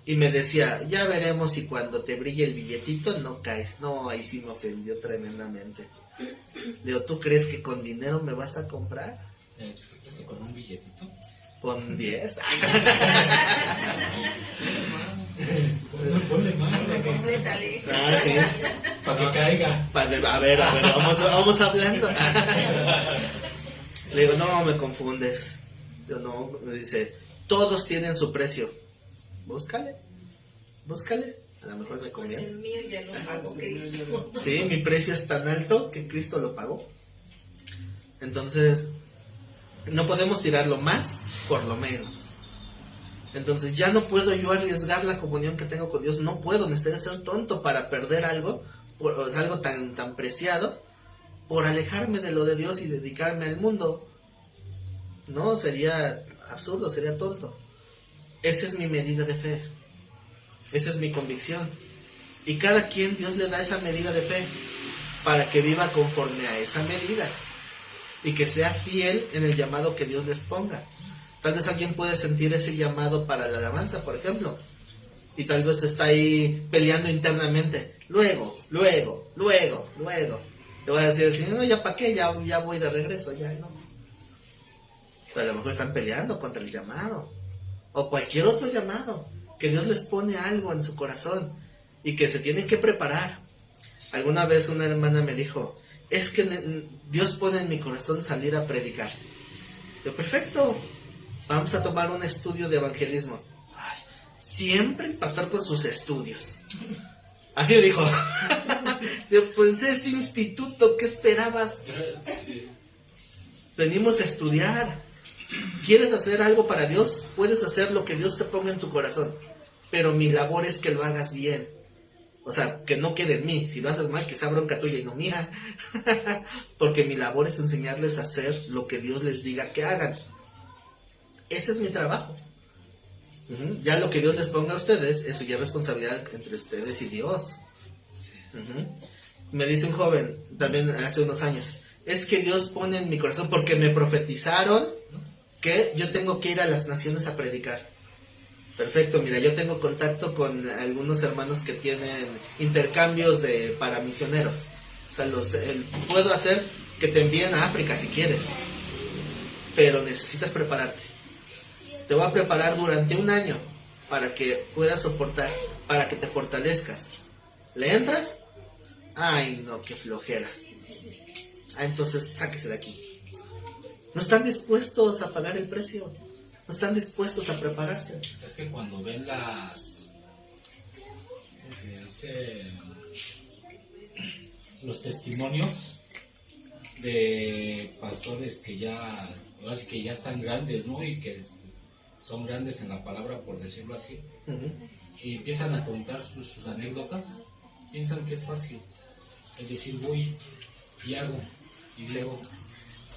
Y me decía, ya veremos si cuando te brille el billetito no caes. No, ahí sí me ofendió tremendamente. Le digo, ¿tú crees que con dinero me vas a comprar? ¿Tú crees que con un billetito? Con 10. Ponle más. Complétale. Ah, sí. Para que caiga. A ver, vamos hablando. Le digo, no, me confundes. Yo no, me dice, todos tienen su precio. Búscale. A lo mejor me Pues conviene. el mío ya lo pagó Cristo. Sí, mi precio es tan alto que Cristo lo pagó. Entonces, no podemos tirarlo más por lo menos. Entonces ya no puedo yo arriesgar la comunión que tengo con Dios, no puedo, necesitaría ser tonto para perder algo, o sea, algo tan preciado, por alejarme de lo de Dios y dedicarme al mundo. No, sería absurdo, sería tonto. Esa es mi medida de fe, esa es mi convicción. Y cada quien Dios le da esa medida de fe para que viva conforme a esa medida y que sea fiel en el llamado que Dios les ponga. Tal vez alguien puede sentir ese llamado para la alabanza, por ejemplo, y tal vez está ahí peleando internamente. Luego. Le voy a decir al Señor, no, ya para qué, ya voy de regreso, ya no. Pero a lo mejor están peleando contra el llamado, o cualquier otro llamado, que Dios les pone algo en su corazón, y que se tienen que preparar. Alguna vez una hermana me dijo, es que Dios pone en mi corazón salir a predicar. Yo, perfecto, vamos a tomar un estudio de evangelismo. Ay, siempre el pastor con sus estudios. Así me dijo. Yo, pues es instituto, ¿qué esperabas? Venimos a estudiar. ¿Quieres hacer algo para Dios? Puedes hacer lo que Dios te ponga en tu corazón, pero mi labor es que lo hagas bien. O sea, que no quede en mí. Si lo haces mal, que sea bronca tuya y no mía. Porque mi labor es enseñarles a hacer lo que Dios les diga que hagan. Ese es mi trabajo. Ya lo que Dios les ponga a ustedes, eso ya es responsabilidad entre ustedes y Dios. Me dice un joven, también hace unos años, es que Dios pone en mi corazón, porque me profetizaron que yo tengo que ir a las naciones a predicar. Perfecto, mira, yo tengo contacto con algunos hermanos que tienen intercambios para misioneros. O sea, puedo hacer que te envíen a África si quieres, pero necesitas prepararte. Te voy a preparar durante un año para que puedas soportar, para que te fortalezcas. ¿Le entras? Ay, no, qué flojera. Entonces sáquese de aquí. No están dispuestos a pagar el precio. No están dispuestos a prepararse. Es que cuando ven ¿cómo se dice? Los testimonios de pastores que ya están grandes, ¿no? Y que son grandes en la palabra, por decirlo así, y empiezan a contar sus anécdotas, piensan que es fácil. Es decir, voy y hago y digo,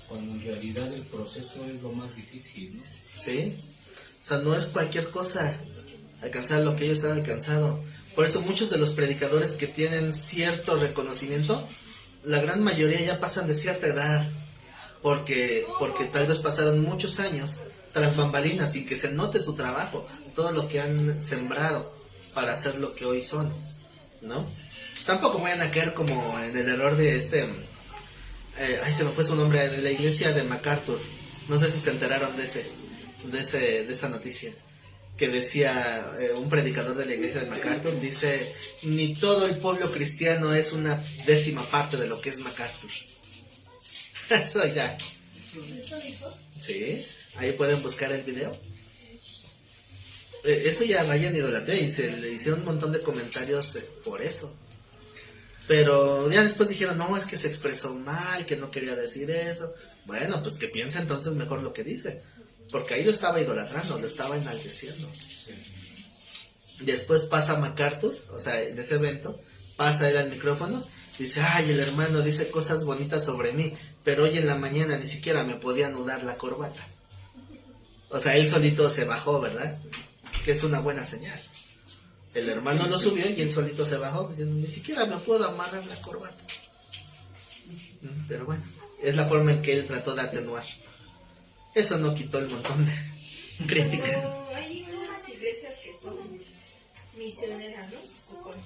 cuando en realidad el proceso es lo más difícil, ¿no? Sí, o sea, no es cualquier cosa alcanzar lo que ellos han alcanzado. Por eso muchos de los predicadores que tienen cierto reconocimiento, la gran mayoría ya pasan de cierta edad, porque tal vez pasaron muchos años tras bambalinas sin que se note su trabajo, todo lo que han sembrado para hacer lo que hoy son, ¿no? Tampoco vayan a caer como en el error de se me fue su nombre, de la iglesia de MacArthur. No sé si se enteraron de esa noticia, que decía un predicador de la iglesia de MacArthur, dice, ni todo el pueblo cristiano es una 10ª parte de lo que es MacArthur. Eso ya. ¿Eso dijo? Sí, ahí pueden buscar el video. Eso ya raya en idolatría y se le hicieron un montón de comentarios por eso. Pero ya después dijeron, no, es que se expresó mal, que no quería decir eso. Bueno, pues que piense entonces mejor lo que dice, porque ahí lo estaba idolatrando, lo estaba enalteciendo. Después pasa MacArthur, o sea, en ese evento, pasa él al micrófono, dice, ay, el hermano dice cosas bonitas sobre mí, pero hoy en la mañana ni siquiera me podía anudar la corbata. O sea, él solito se bajó, ¿verdad? Que es una buena señal. El hermano lo subió y él solito se bajó, diciendo, ni siquiera me puedo amarrar la corbata. Pero bueno, es la forma en que él trató de atenuar. Eso no quitó el montón de crítica. Pero hay unas iglesias que son misioneras, ¿no? Se supone.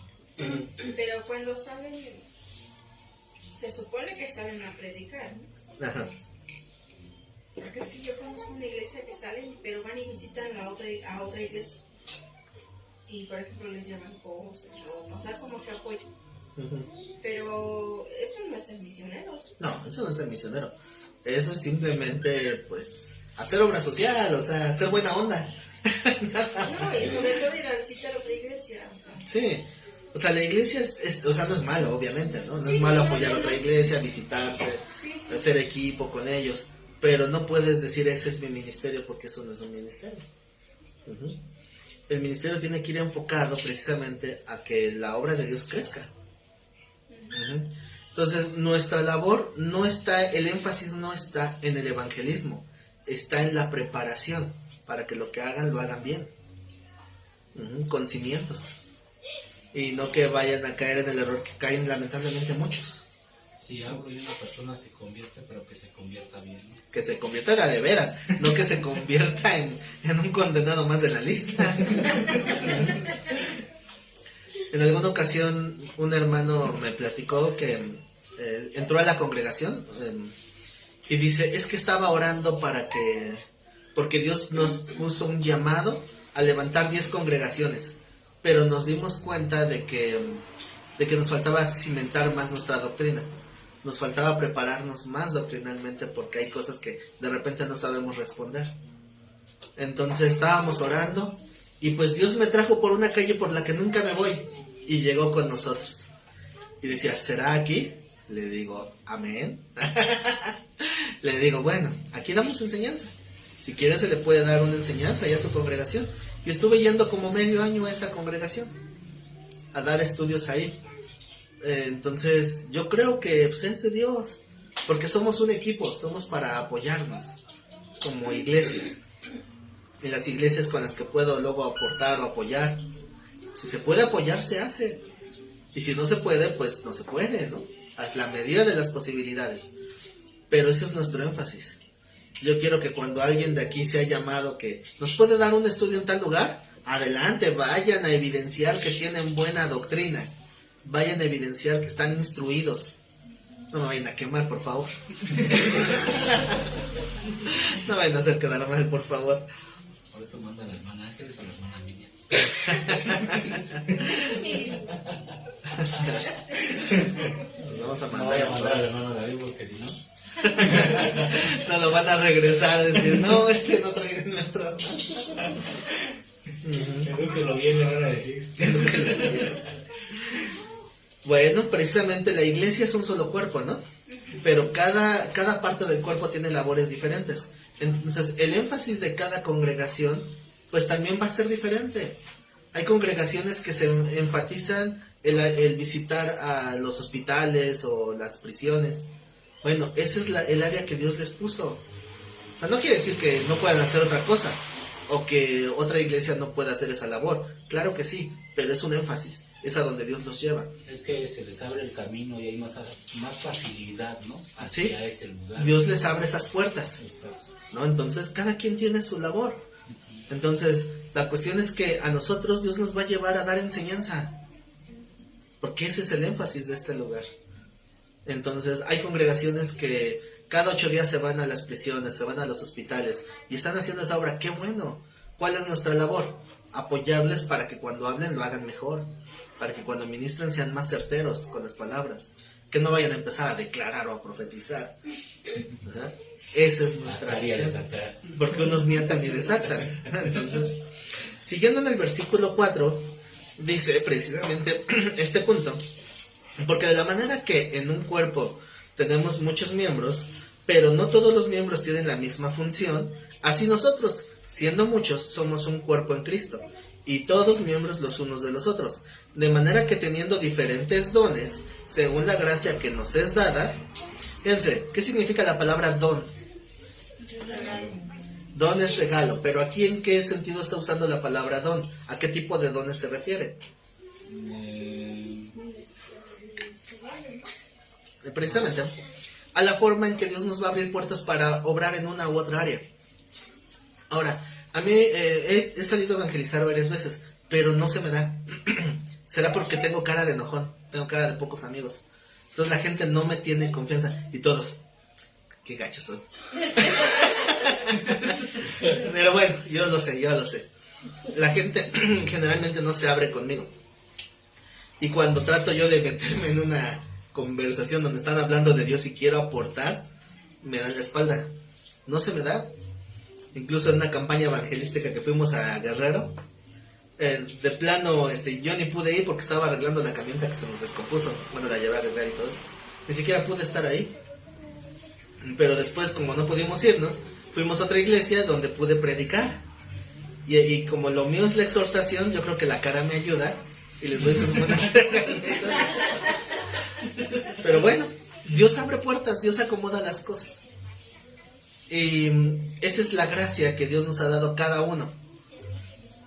Pero cuando salen, se supone que salen a predicar, ¿no? Ajá. Porque es que yo conozco una iglesia que salen, pero van y visitan a otra iglesia. Y por ejemplo les llaman cosas, o sea, como que apoyo. Pero eso no es ser misionero, ¿sí? No, eso no es ser misionero. Eso es simplemente, pues, hacer obra social, o sea, hacer buena onda. No, y sobre todo ir a visitar otra iglesia. O sea. Sí, o sea, la iglesia o sea, no es malo, obviamente, ¿no? No es malo apoyar a otra iglesia, visitarse, hacer equipo con ellos. Pero no puedes decir, ese es mi ministerio, porque eso no es un ministerio. Ujú. El ministerio tiene que ir enfocado precisamente a que la obra de Dios crezca. Ujú. Entonces, nuestra labor no está, el énfasis no está en el evangelismo, está en la preparación para que lo que hagan lo hagan bien, con cimientos, y no que vayan a caer en el error que caen lamentablemente muchos. Si hablo y una persona se convierte, pero que se convierta bien, ¿no? Que se convierta de veras, no que se convierta en un condenado más de la lista. En alguna ocasión un hermano me platicó que entró a la congregación y dice, es que estaba orando porque Dios nos puso un llamado a levantar 10 congregaciones, pero nos dimos cuenta de que nos faltaba cimentar más nuestra doctrina. Nos faltaba prepararnos más doctrinalmente porque hay cosas que de repente no sabemos responder. Entonces estábamos orando y pues Dios me trajo por una calle por la que nunca me voy y llegó con nosotros. Y decía, ¿será aquí? Le digo, amén. Le digo, bueno, aquí damos enseñanza. Si quiere se le puede dar una enseñanza ya a su congregación. Y estuve yendo como medio año a esa congregación a dar estudios ahí. Entonces yo creo que pues, es de Dios, porque somos un equipo, somos para apoyarnos como iglesias, en las iglesias con las que puedo luego aportar o apoyar. Si se puede apoyar, se hace, y si no se puede, pues no se puede, ¿no? A la medida de las posibilidades, pero ese es nuestro énfasis. Yo quiero que cuando alguien de aquí sea llamado que nos puede dar un estudio en tal lugar, adelante, vayan a evidenciar que tienen buena doctrina. Vayan a evidenciar que están instruidos. No me vayan a quemar, por favor. No vayan a hacer quedar mal, por favor. Por eso manda la hermana Ángeles o la hermana Miriam. Nos vamos a No mandar voy a mandar al atrás. hermano David porque si no... No lo van a regresar, decir, no, no traen otro. Edúquelo bien, le van a decir. Bueno, precisamente la iglesia es un solo cuerpo, ¿no? Pero cada parte del cuerpo tiene labores diferentes. Entonces, el énfasis de cada congregación, pues también va a ser diferente. Hay congregaciones que se enfatizan el visitar a los hospitales o las prisiones. Bueno, ese es el área que Dios les puso. O sea, no quiere decir que no puedan hacer otra cosa o que otra iglesia no pueda hacer esa labor. Claro que sí, pero es un énfasis. Es a donde Dios los lleva. Es que se les abre el camino y hay más facilidad, ¿no? Hacia ¿Sí? ese lugar. Dios les abre esas puertas, Exacto. ¿no? Entonces, cada quien tiene su labor. Entonces, la cuestión es que a nosotros Dios nos va a llevar a dar enseñanza. Porque ese es el énfasis de este lugar. Entonces, hay congregaciones que cada 8 días se van a las prisiones, se van a los hospitales y están haciendo esa obra. ¡Qué bueno! ¿Cuál es nuestra labor? Apoyarles para que cuando hablen lo hagan mejor. Para que cuando ministren sean más certeros con las palabras. Que no vayan a empezar a declarar o a profetizar. ¿Verdad? Esa es nuestra misión. Porque unos ni atan ni desatan. Entonces, siguiendo en el versículo 4, dice precisamente este punto. Porque de la manera que en un cuerpo tenemos muchos miembros, pero no todos los miembros tienen la misma función, así nosotros, siendo muchos, somos un cuerpo en Cristo, y todos miembros los unos de los otros. De manera que teniendo diferentes dones, según la gracia que nos es dada. Fíjense, ¿qué significa la palabra don? Don es regalo, pero aquí ¿en qué sentido está usando la palabra don? ¿A qué tipo de dones se refiere? Precisamente a la forma en que Dios nos va a abrir puertas para obrar en una u otra área. Ahora, a mí he salido a evangelizar varias veces, pero no se me da. Será porque tengo cara de enojón, tengo cara de pocos amigos. Entonces la gente no me tiene confianza y todos, qué gachos son. Pero bueno, yo lo sé. La gente generalmente no se abre conmigo. Y cuando trato yo de meterme en una conversación donde están hablando de Dios y quiero aportar, me dan la espalda. No se me da. Incluso en una campaña evangelística que fuimos a Guerrero, de plano yo ni pude ir porque estaba arreglando la camioneta que se nos descompuso. Bueno, la llevé a arreglar y todo eso. Ni siquiera pude estar ahí. Pero después, como no pudimos irnos, fuimos a otra iglesia donde pude predicar. Y como lo mío es la exhortación, yo creo que la cara me ayuda y les doy sus buenas regalesas. Pero bueno, Dios abre puertas, Dios acomoda las cosas. Y esa es la gracia que Dios nos ha dado a cada uno.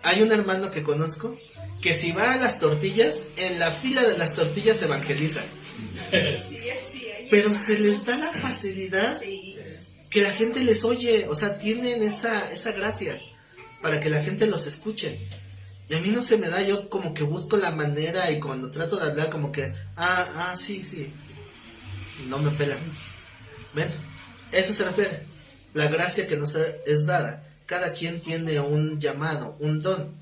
Hay un hermano que conozco que si va a las tortillas, en la fila de las tortillas evangeliza. Pero se les da la facilidad que la gente les oye, o sea, tienen esa gracia para que la gente los escuche. Y a mí no se me da, yo como que busco la manera y cuando trato de hablar como que, sí. Y no me pelan. ¿Ven? Eso se refiere. La gracia que nos es dada. Cada quien tiene un llamado, un don.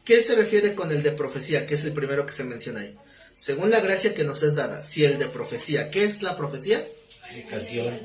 ¿Qué se refiere con el de profecía? Que es el primero que se menciona ahí. Según la gracia que nos es dada, si el de profecía, ¿qué es la profecía? Predicación.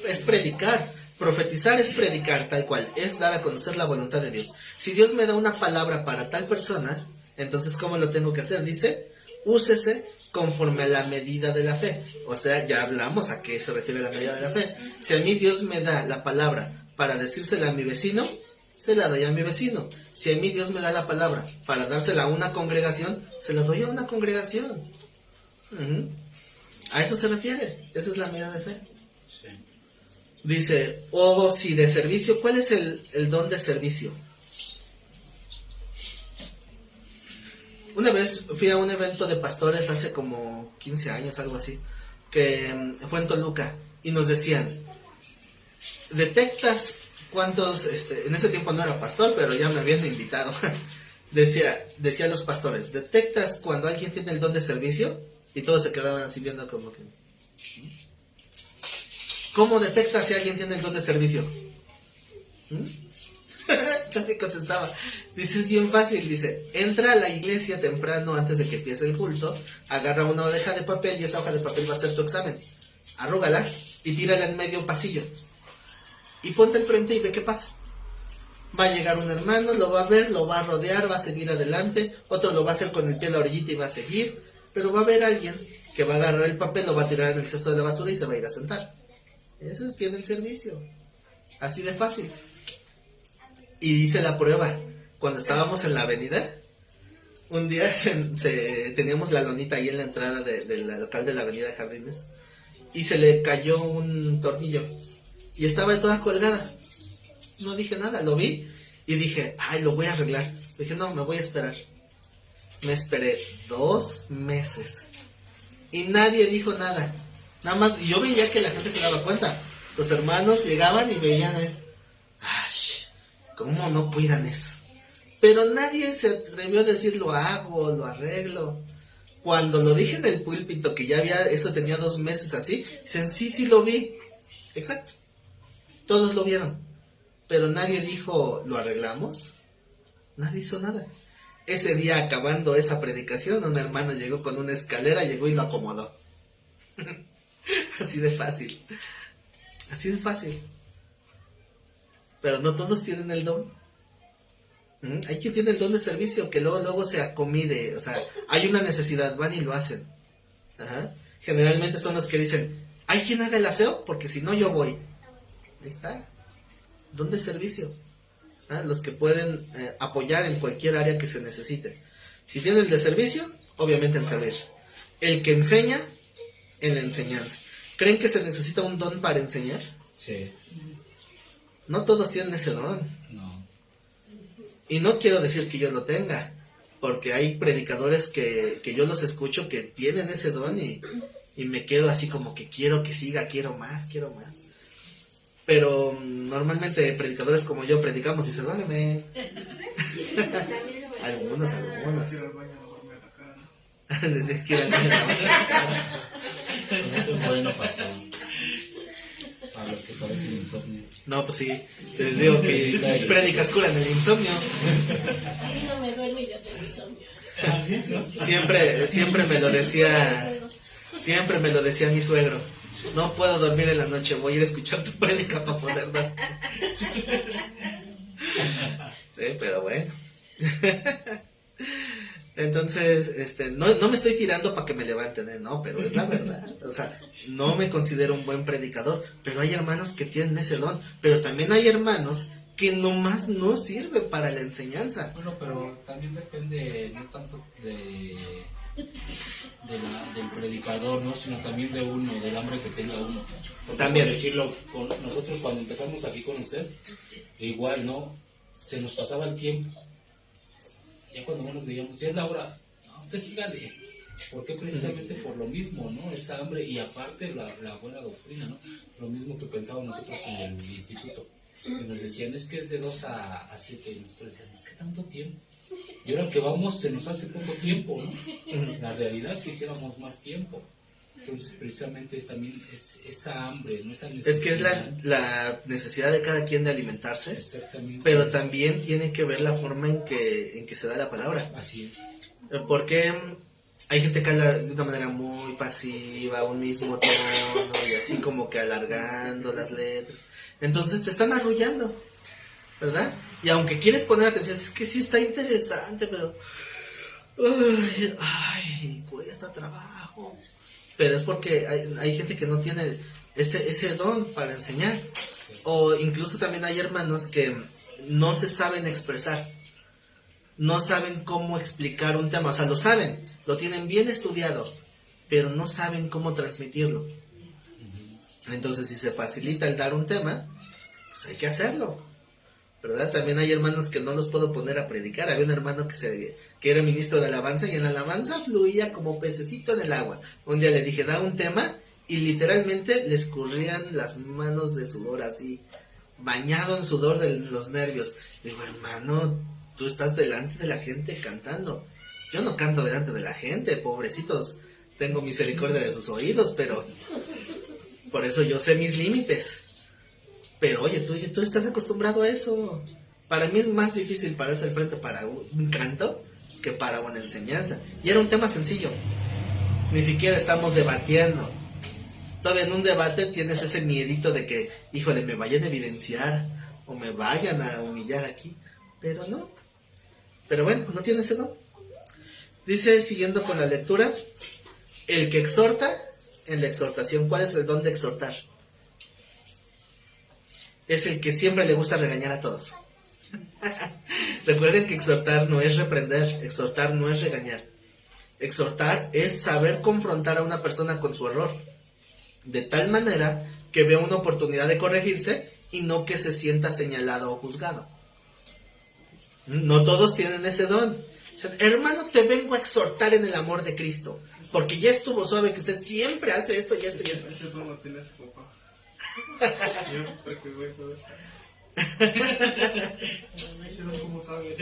Es predicar. Profetizar es predicar, tal cual. Es dar a conocer la voluntad de Dios. Si Dios me da una palabra para tal persona, entonces ¿cómo lo tengo que hacer? Dice, úsese conforme a la medida de la fe. O sea, ya hablamos a qué se refiere la medida de la fe. Si a mí Dios me da la palabra para decírsela a mi vecino, se la doy a mi vecino. Si a mí Dios me da la palabra para dársela a una congregación, se la doy a una congregación. A eso se refiere. Esa es la medida de fe. Sí. Dice, si de servicio, ¿cuál es el don de servicio? Una vez fui a un evento de pastores hace como 15 años, algo así, que fue en Toluca, y nos decían, detectas cuántos, en ese tiempo no era pastor, pero ya me habían invitado, decía a los pastores, detectas cuando alguien tiene el don de servicio, y todos se quedaban así viendo como que, ¿cómo detectas si alguien tiene el don de servicio? Nadie contestaba. Dice, es bien fácil, dice, entra a la iglesia temprano antes de que empiece el culto, agarra una hoja de papel y esa hoja de papel va a ser tu examen. Arrúgala y tírala en medio pasillo. Y ponte al frente y ve qué pasa. Va a llegar un hermano, lo va a ver, lo va a rodear, va a seguir adelante, otro lo va a hacer con el pie a la orillita y va a seguir, pero va a haber alguien que va a agarrar el papel, lo va a tirar en el cesto de la basura y se va a ir a sentar. Ese tiene el servicio. Así de fácil. Y hice la prueba. Cuando estábamos en la avenida, un día teníamos la lonita ahí en la entrada del local de la avenida Jardines, y se le cayó un tornillo y estaba toda colgada. No dije nada, lo vi y dije, lo voy a arreglar. Dije, no, me voy a esperar. Me esperé 2 meses y nadie dijo nada. Nada más, y yo veía que la gente se daba cuenta. Los hermanos llegaban y veían, ¿cómo no cuidan eso? Pero nadie se atrevió a decir, lo hago, lo arreglo. Cuando lo dije en el púlpito, que ya eso tenía 2 meses así, dicen, sí lo vi. Exacto. Todos lo vieron. Pero nadie dijo, ¿lo arreglamos? Nadie hizo nada. Ese día, acabando esa predicación, un hermano llegó con una escalera, llegó y lo acomodó. Así de fácil. Así de fácil. Pero no todos tienen el don. Hay quien tiene el don de servicio que luego se acomide. O sea, hay una necesidad, van y lo hacen. Ajá. Generalmente son los que dicen, hay quien haga el aseo porque si no yo voy. Ahí está. Don de servicio. Los que pueden apoyar en cualquier área que se necesite. Si tiene el de servicio, obviamente en servir. El que enseña, en la enseñanza. ¿Creen que se necesita un don para enseñar? Sí. No todos tienen ese don. No. Y no quiero decir que yo lo tenga, porque hay predicadores que yo los escucho que tienen ese don y me quedo así como que quiero que siga, quiero más. Pero normalmente predicadores como yo predicamos y se duerme. algunos. Quiero al baño, no dormir la cara. Quiero al baño, no dormir la cara. Eso es bueno, pastor. Para los que padecen insomnio. No, pues sí. Les digo que mis prédicas curan el insomnio. A mí no me duerme y ya tengo insomnio. Siempre me lo decía. Siempre me lo decía mi suegro. No puedo dormir en la noche, voy a ir a escuchar tu prédica para poder dormir. Sí, pero bueno. Entonces, no me estoy tirando para que me levanten, no, pero es la verdad. O sea, no me considero un buen predicador, pero hay hermanos que tienen ese don. Pero también hay hermanos que nomás no sirve para la enseñanza. Bueno, pero también depende no tanto del predicador, ¿no? Sino también de uno, del hambre que tenga uno. Porque, También. por decirlo, nosotros cuando empezamos aquí con usted, igual, ¿no? Se nos pasaba el tiempo. Ya cuando nos veíamos, ya es la hora. No, usted sígale. ¿Por qué? Precisamente por lo mismo, ¿no? Esa hambre y aparte la buena doctrina, ¿no? Lo mismo que pensábamos nosotros en el instituto. Y nos decían, es que es de 2 a 7. Y nosotros decíamos, ¿qué tanto tiempo? Y ahora que vamos, se nos hace poco tiempo, ¿no? La realidad que hiciéramos más tiempo. Entonces, precisamente también es esa hambre, ¿no? Esa necesidad. Es que es la necesidad de cada quien de alimentarse, Exactamente. pero también tiene que ver la forma en que se da la palabra. Así es. Porque hay gente que habla de una manera muy pasiva, un mismo tono, y así como que alargando las letras. Entonces te están arrullando, ¿verdad? Y aunque quieres poner atención, es que sí está interesante, pero ay, cuesta trabajo. Pero es porque hay gente que no tiene ese don para enseñar. O incluso también hay hermanos que no se saben expresar. No saben cómo explicar un tema. O sea, lo saben, lo tienen bien estudiado, pero no saben cómo transmitirlo. Entonces, si se facilita el dar un tema, pues hay que hacerlo, ¿verdad? También hay hermanos que no los puedo poner a predicar. Había un hermano que era ministro de alabanza, y en la alabanza fluía como pececito en el agua. Un día le dije, da un tema, y literalmente le escurrían las manos de sudor, así, bañado en sudor de los nervios. Digo, hermano, tú estás delante de la gente cantando. Yo no canto delante de la gente, pobrecitos, tengo misericordia de sus oídos, pero por eso yo sé mis límites. Pero oye, tú estás acostumbrado a eso. Para mí es más difícil pararse al frente para un canto que para una enseñanza. Y era un tema sencillo. Ni siquiera estamos debatiendo. Todavía en un debate tienes ese miedito de que, híjole, me vayan a evidenciar o me vayan a humillar aquí. Pero no. Pero bueno, no tiene ese don. Dice, siguiendo con la lectura, el que exhorta en la exhortación. ¿Cuál es el don de exhortar? Es el que siempre le gusta regañar a todos. Recuerden que exhortar no es reprender, exhortar no es regañar. Exhortar es saber confrontar a una persona con su error, de tal manera que vea una oportunidad de corregirse y no que se sienta señalado o juzgado. No todos tienen ese don. O sea, hermano, te vengo a exhortar en el amor de Cristo, porque ya estuvo suave que usted siempre hace esto y esto y esto. Ese don lo tiene su papá. Siempre que voy todo esto. ¿Cómo sabe?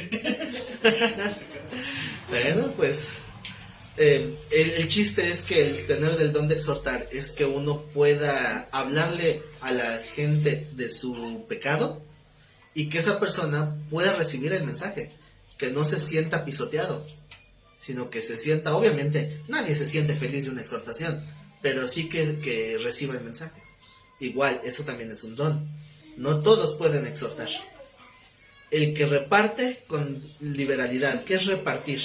Bueno, pues el chiste es que el tener del don de exhortar es que uno pueda hablarle a la gente de su pecado y que esa persona pueda recibir el mensaje, que no se sienta pisoteado, sino que se sienta, obviamente, nadie se siente feliz de una exhortación, pero sí que reciba el mensaje. Igual, eso también es un don. No todos pueden exhortar. El que reparte con liberalidad, ¿qué es repartir?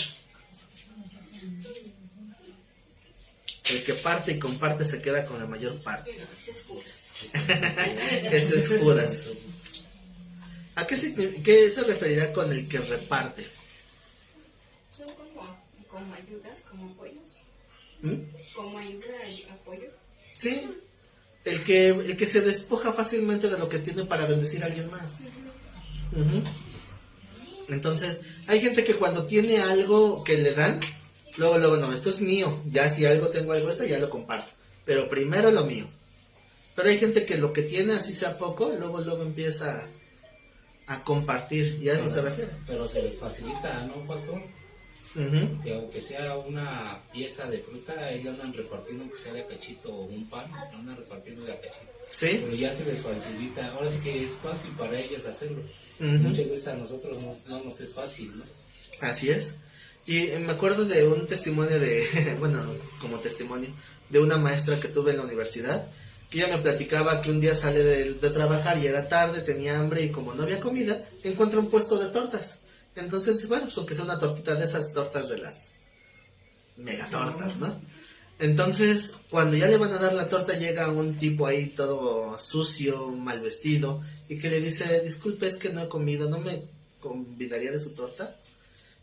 El que parte y comparte se queda con la mayor parte. Ese es Judas. ¿A qué se referirá con el que reparte? Son como ayudas, como apoyos. ¿Mm? Como ayuda y apoyo. Sí. El que se despoja fácilmente de lo que tiene para bendecir a alguien más. Uh-huh. Entonces, hay gente que cuando tiene algo que le dan, luego, no, esto es mío. Ya si tengo algo ya lo comparto. Pero primero lo mío. Pero hay gente que lo que tiene, así sea poco, luego empieza a compartir. Y a eso se refiere. Pero se les facilita, ¿no, pastor? Uh-huh. Que aunque sea una pieza de fruta, ellos andan repartiendo, aunque sea de a cachito o un pan, andan repartiendo de a cachito. Sí. Pero ya se les facilita, ahora sí que es fácil para ellos hacerlo. Uh-huh. Muchas veces a nosotros no nos es fácil, ¿no? Así es. Y me acuerdo de un testimonio como testimonio, de una maestra que tuve en la universidad, que ella me platicaba que un día sale de trabajar y era tarde, tenía hambre y como no había comida, encuentra un puesto de tortas. Entonces, bueno, pues aunque sea una tortita de esas tortas de las megatortas, ¿no? Entonces, cuando ya le van a dar la torta, llega un tipo ahí todo sucio, mal vestido, y que le dice, disculpe, es que no he comido, ¿no me convidaría de su torta?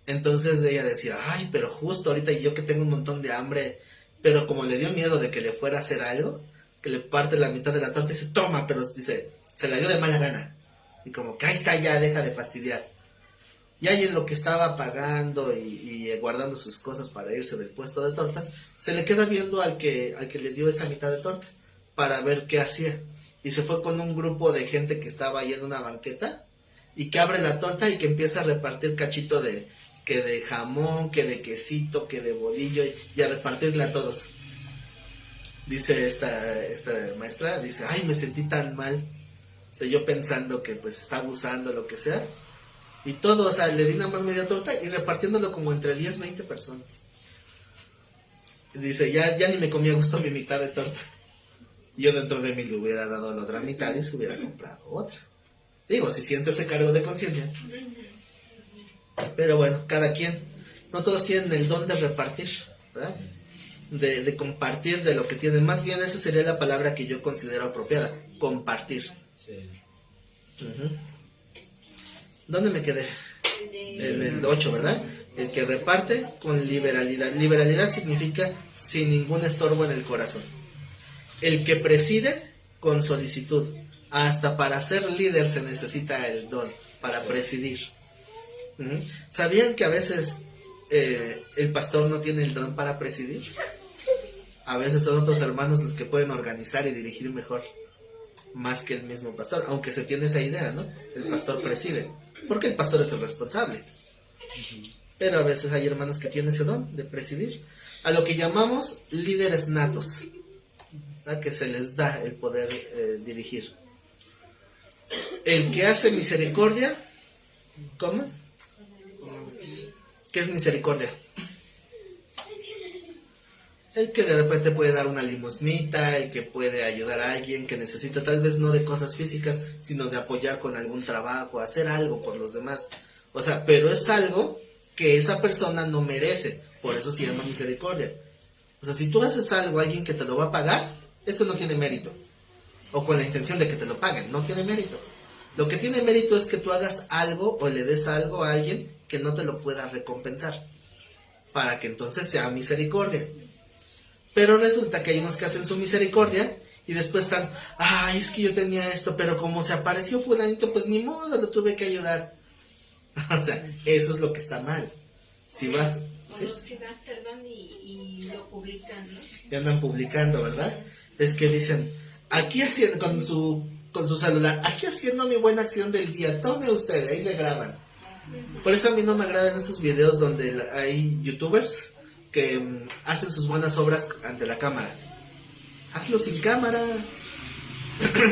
Entonces ella decía, ay, pero justo ahorita yo que tengo un montón de hambre, pero como le dio miedo de que le fuera a hacer algo, que le parte la mitad de la torta y dice, toma, pero dice, se la dio de mala gana. Y como que ahí está, ya, deja de fastidiar. Y ahí en lo que estaba pagando y guardando sus cosas para irse del puesto de tortas, se le queda viendo al que le dio esa mitad de torta para ver qué hacía. Y se fue con un grupo de gente que estaba ahí en una banqueta y que abre la torta y que empieza a repartir cachito que de jamón, que de quesito, que de bolillo y a repartirle a todos. Dice esta maestra, dice, ay, me sentí tan mal. O sea, yo pensando que pues está abusando, lo que sea. Y todo, o sea, le di nada más media torta y repartiéndolo como entre 10, 20 personas. Dice, ya ni me comía a gusto mi mitad de torta. Yo dentro de mí le hubiera dado la otra mitad y se hubiera comprado otra. Digo, si siente ese cargo de conciencia. Pero bueno, cada quien. No todos tienen el don de repartir, ¿verdad? De compartir de lo que tienen. Más bien esa sería la palabra que yo considero apropiada. Compartir. Sí. ¿Dónde me quedé? En el 8, ¿verdad? El que reparte con liberalidad. Liberalidad significa sin ningún estorbo en el corazón. El que preside con solicitud. Hasta para ser líder se necesita el don, para presidir. ¿Sabían que a veces el pastor no tiene el don para presidir? A veces son otros hermanos los que pueden organizar y dirigir mejor, más que el mismo pastor, aunque se tiene esa idea, ¿no? El pastor preside, porque el pastor es el responsable. Pero a veces hay hermanos que tienen ese don de presidir, a lo que llamamos líderes natos, ¿verdad? Que se les da el poder dirigir. El que hace misericordia, ¿cómo? ¿Qué es misericordia? El que de repente puede dar una limosnita, el que puede ayudar a alguien que necesita, tal vez no de cosas físicas, sino de apoyar con algún trabajo, hacer algo por los demás. O sea, pero es algo que esa persona no merece, por eso se llama misericordia. O sea, si tú haces algo a alguien que te lo va a pagar, eso no tiene mérito. O con la intención de que te lo paguen, no tiene mérito. Lo que tiene mérito es que tú hagas algo o le des algo a alguien que no te lo pueda recompensar, para que entonces sea misericordia. Pero resulta que hay unos que hacen su misericordia y después están, ay, es que yo tenía esto, pero como se apareció fulanito, pues ni modo, lo tuve que ayudar. O sea, eso es lo que está mal. Si vas... O ¿sí? los que dan perdón y lo publican, ¿no? Y andan publicando, ¿verdad? Es que dicen, aquí haciendo, con su celular, aquí haciendo mi buena acción del día, tome usted, ahí se graban. Por eso a mí no me agradan esos videos donde hay youtubers que hacen sus buenas obras ante la cámara. Hazlo sin cámara.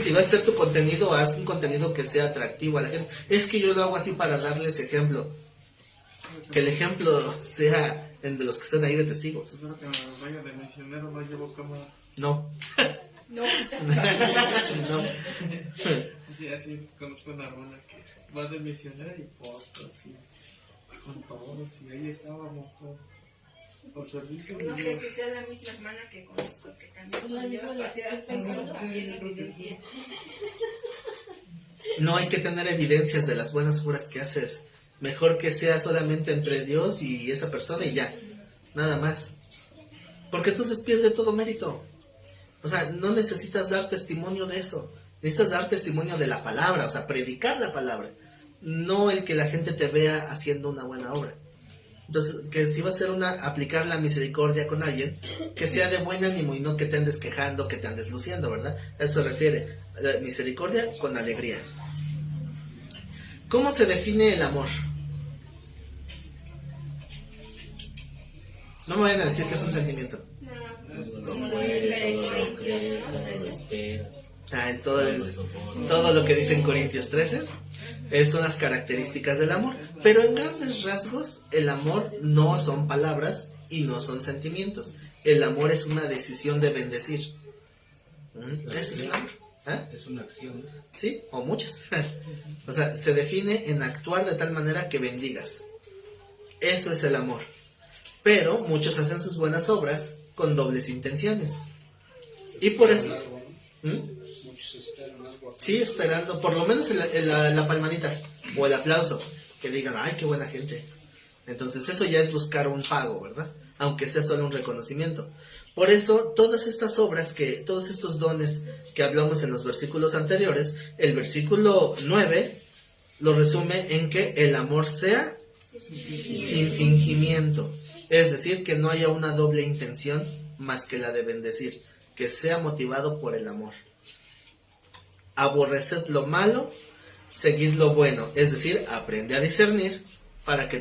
Si vas a hacer tu contenido, haz un contenido que sea atractivo a la gente. Es que yo lo hago así para darles ejemplo. Que el ejemplo sea de los que están ahí de testigos. Creo que vaya de misionero no llevo cámara. No. No. No. Así conozco una hermana que va de misionera y fotos y con todos y ahí estábamos todos. Por servicio. No sé si sea la misma hermana que conozco, que también La misma lleva a pasear al Facebook, también lo evidencia. No hay que tener evidencias de las buenas obras que haces. Mejor que sea solamente entre Dios y esa persona y ya. Nada más. Porque entonces pierde todo mérito. O sea, no necesitas dar testimonio de eso. Necesitas dar testimonio de la palabra, o sea, predicar la palabra. No el que la gente te vea haciendo una buena obra. Entonces, que si va a ser aplicar la misericordia con alguien, que sea de buen ánimo y no que te andes quejando, que te andes luciendo, ¿verdad? A eso se refiere. La misericordia con alegría. ¿Cómo se define el amor? No me vayan a decir que es un sentimiento. Como lo de Corintios, ¿no? Espera. Es todo lo que dice en Corintios 13. Son las características del amor. Pero en grandes rasgos, el amor no son palabras y no son sentimientos. El amor es una decisión de bendecir. Eso es el amor. Es una acción. Sí, o muchas. O sea, se define en actuar de tal manera que bendigas. Eso es el amor. Pero muchos hacen sus buenas obras con dobles intenciones. Y por eso... Algo, ¿no? ¿Mm? Muchos esperan algo. Sí, esperando, por lo menos la palmadita o el aplauso, que digan, ay, qué buena gente. Entonces eso ya es buscar un pago, ¿verdad? Aunque sea solo un reconocimiento. Por eso, todas estas obras, todos estos dones que hablamos en los versículos anteriores, el versículo 9 lo resume en que el amor sea sin fingimiento. Es decir, que no haya una doble intención más que la de bendecir, que sea motivado por el amor. Aborreced lo malo, seguid lo bueno. Es decir, aprende a discernir para que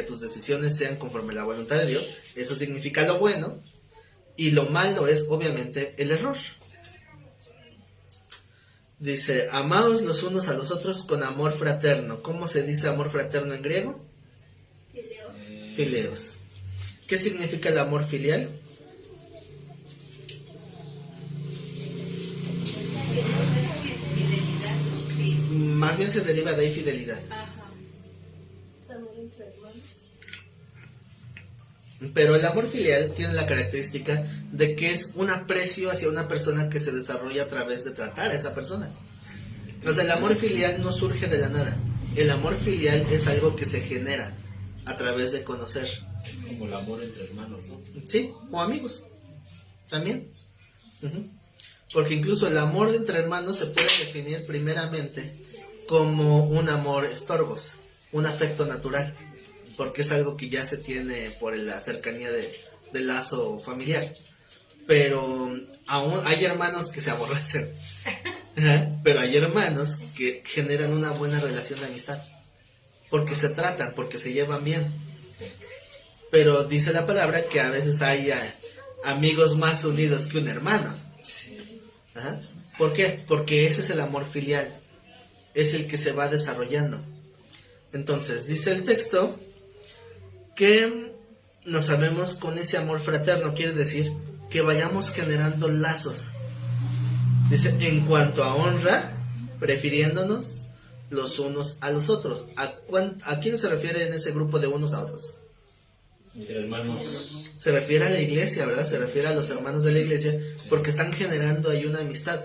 tus decisiones sean conforme a la voluntad de Dios. Eso significa lo bueno. Y lo malo es obviamente el error. Dice, amaos los unos a los otros con amor fraterno. ¿Cómo se dice amor fraterno en griego? Fileos. ¿Qué significa el amor filial? Más bien se deriva de fidelidad. Es amor entre hermanos. Pero el amor filial tiene la característica de que es un aprecio hacia una persona que se desarrolla a través de tratar a esa persona. O sea, el amor filial no surge de la nada. El amor filial es algo que se genera a través de conocer. Es como el amor entre hermanos, ¿no? Sí, o amigos también. Ujú. Porque incluso el amor entre hermanos se puede definir primeramente como un amor estorbos, un afecto natural, porque es algo que ya se tiene por la cercanía del lazo familiar. Pero aún hay hermanos que se aborrecen. Pero hay hermanos que generan una buena relación de amistad, porque se tratan, porque se llevan bien. Pero dice la palabra que a veces hay amigos más unidos que un hermano. Ajá. ¿Por qué? Porque ese es el amor filial, es el que se va desarrollando. Entonces dice el texto que nos amemos con ese amor fraterno, quiere decir que vayamos generando lazos. Dice, en cuanto a honra, prefiriéndonos los unos a los otros. ¿A quién se refiere en ese grupo de unos a otros? Entre hermanos. Se refiere a la iglesia, ¿verdad? Se refiere a los hermanos de la iglesia, porque están generando ahí una amistad.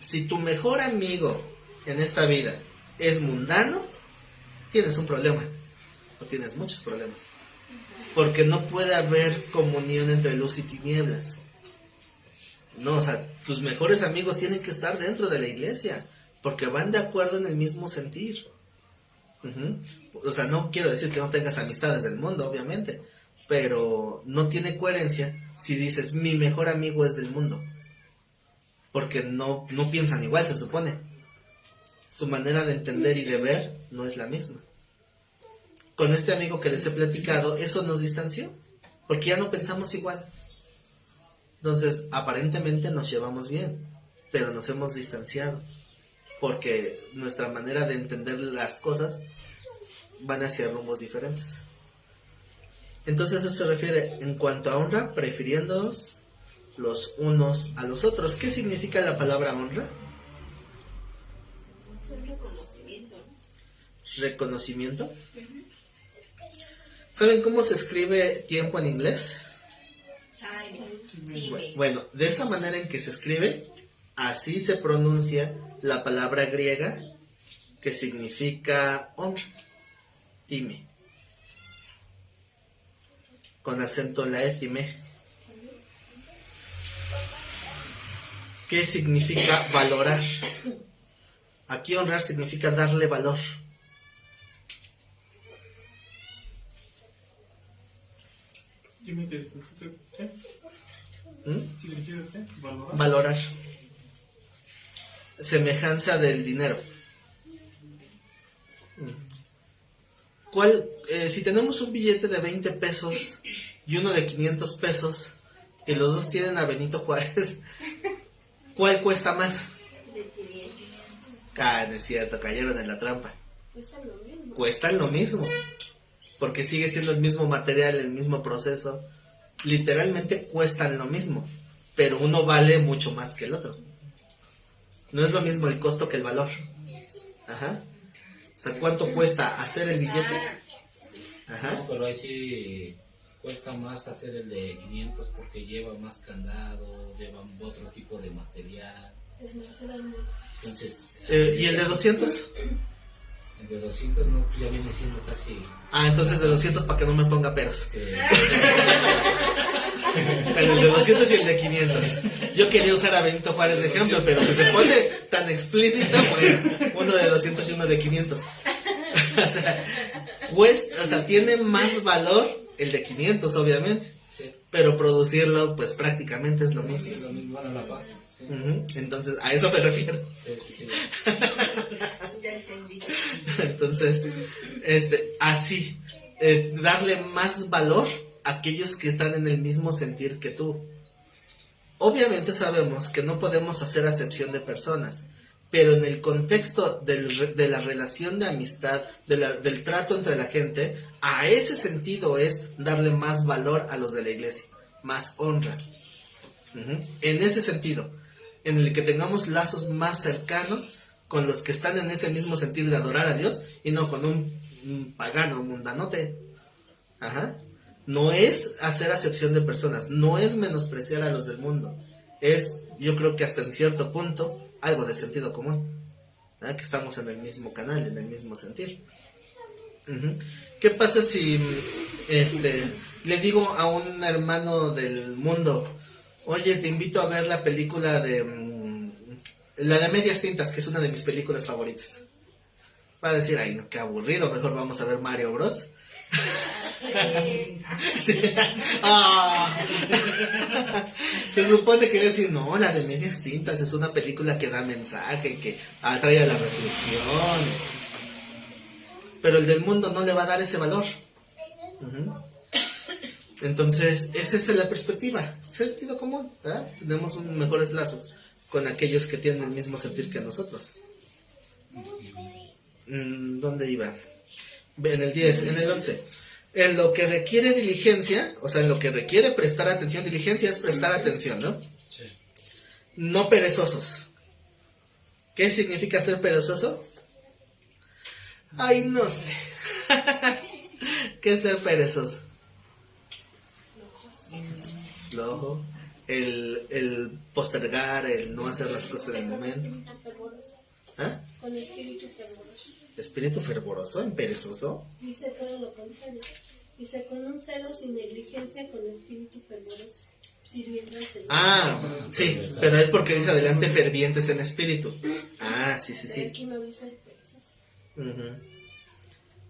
Si tu mejor amigo en esta vida es mundano, tienes un problema, o tienes muchos problemas, porque no puede haber comunión entre luz y tinieblas. No, o sea, tus mejores amigos tienen que estar dentro de la iglesia, porque van de acuerdo en el mismo sentir. O sea, no quiero decir que no tengas amistades del mundo, obviamente, pero no tiene coherencia si dices mi mejor amigo es del mundo, porque no piensan igual, se supone. Su manera de entender y de ver no es la misma. Con este amigo que les he platicado, eso nos distanció, porque ya no pensamos igual. Entonces, aparentemente nos llevamos bien, pero nos hemos distanciado, porque nuestra manera de entender las cosas van hacia rumbos diferentes. Entonces eso se refiere en cuanto a honra, prefiriéndonos los unos a los otros. ¿Qué significa la palabra honra? Es un reconocimiento, ¿no? Reconocimiento. ¿Saben cómo se escribe tiempo en inglés? Time. Bueno, de esa manera en que se escribe, así se pronuncia la palabra griega que significa honra, time, con acento en la E, time. ¿Qué significa valorar? Aquí honrar significa darle valor. Dime qué significa qué. ¿Significa qué? ¿Valorar? Valorar. Semejanza del dinero. Si tenemos un billete de 20 pesos y uno de 500 pesos y los dos tienen a Benito Juárez, ¿cuál cuesta más? De 500. No es cierto, cayeron en la trampa. Cuesta lo mismo. Cuestan lo mismo, porque sigue siendo el mismo material, el mismo proceso. Literalmente cuestan lo mismo, pero uno vale mucho más que el otro. No es lo mismo el costo que el valor. Ajá. O sea, ¿cuánto cuesta hacer el billete? Ajá. No, pero ahí sí cuesta más hacer el de 500 porque lleva más candado, lleva otro tipo de material. Es más grande. Entonces, ¿Y el de 200? el de 200 no, pues ya viene siendo casi... Ah, entonces de 200 para que no me ponga peros. Sí. El de 200 y el de 500. Yo quería usar a Benito Juárez de ejemplo, pero si se pone tan explícito, bueno, uno de 200 y uno de 500. O sea, tiene más valor el de 500, obviamente. Sí. Pero producirlo, pues prácticamente es lo mismo. Es lo mismo a la paja. Sí. Entonces, a eso me refiero. Sí, sí. Ya entendí. Entonces, así, darle más valor a aquellos que están en el mismo sentir que tú. Obviamente sabemos que no podemos hacer acepción de personas, pero en el contexto de la relación de amistad, del trato entre la gente, a ese sentido es darle más valor a los de la iglesia, más honra. En ese sentido, en el que tengamos lazos más cercanos con los que están en ese mismo sentir de adorar a Dios y no con un pagano, un mundanote. Ajá. No es hacer acepción de personas, no es menospreciar a los del mundo, es, yo creo que hasta en cierto punto, algo de sentido común, ¿verdad? Que estamos en el mismo canal, en el mismo sentir. ¿Qué pasa si le digo a un hermano del mundo, oye, te invito a ver la película la de Medias Tintas, que es una de mis películas favoritas? Va a decir, ay no, qué aburrido, mejor vamos a ver Mario Bros. Sí. Ah. Se supone que decir, no, la de Medias Tintas es una película que da mensaje, que atrae a la reflexión. Pero el del mundo no le va a dar ese valor. Entonces, esa es la perspectiva, sentido común, ¿verdad? Tenemos mejores lazos con aquellos que tienen el mismo sentir que nosotros. ¿Dónde iba? En el 10, en el 11. En lo que requiere diligencia, o sea, en lo que requiere prestar atención, diligencia es prestar atención, ¿no? Sí. No perezosos. ¿Qué significa ser perezoso? Ay, no sé. ¿Qué es ser perezoso? Flojo. El postergar, el no hacer las cosas en el momento. ¿Ah? Con espíritu fervoroso. ¿Espíritu fervoroso en perezoso? Dice todo lo contrario. Dice con un celo sin negligencia, con espíritu fervoroso, sirviendo al Señor. Ah, sí, pero es porque dice adelante fervientes en espíritu. Ah, sí. Aquí no dice perezoso.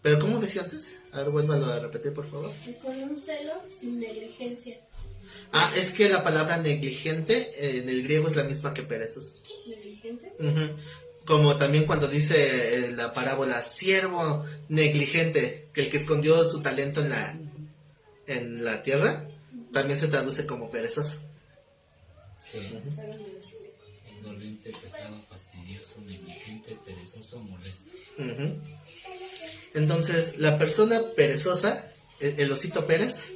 Pero ¿cómo decía antes? A ver, vuélvalo a repetir, por favor. Y con un celo sin negligencia. Ah, es que la palabra negligente en el griego es la misma que perezoso. ¿Negligente? Como también cuando dice la parábola, siervo negligente, que el que escondió su talento en la tierra, también se traduce como perezoso. Sí. Indolente, pesado, fastidioso, negligente, perezoso, molesto. Entonces, la persona perezosa, el osito Pérez,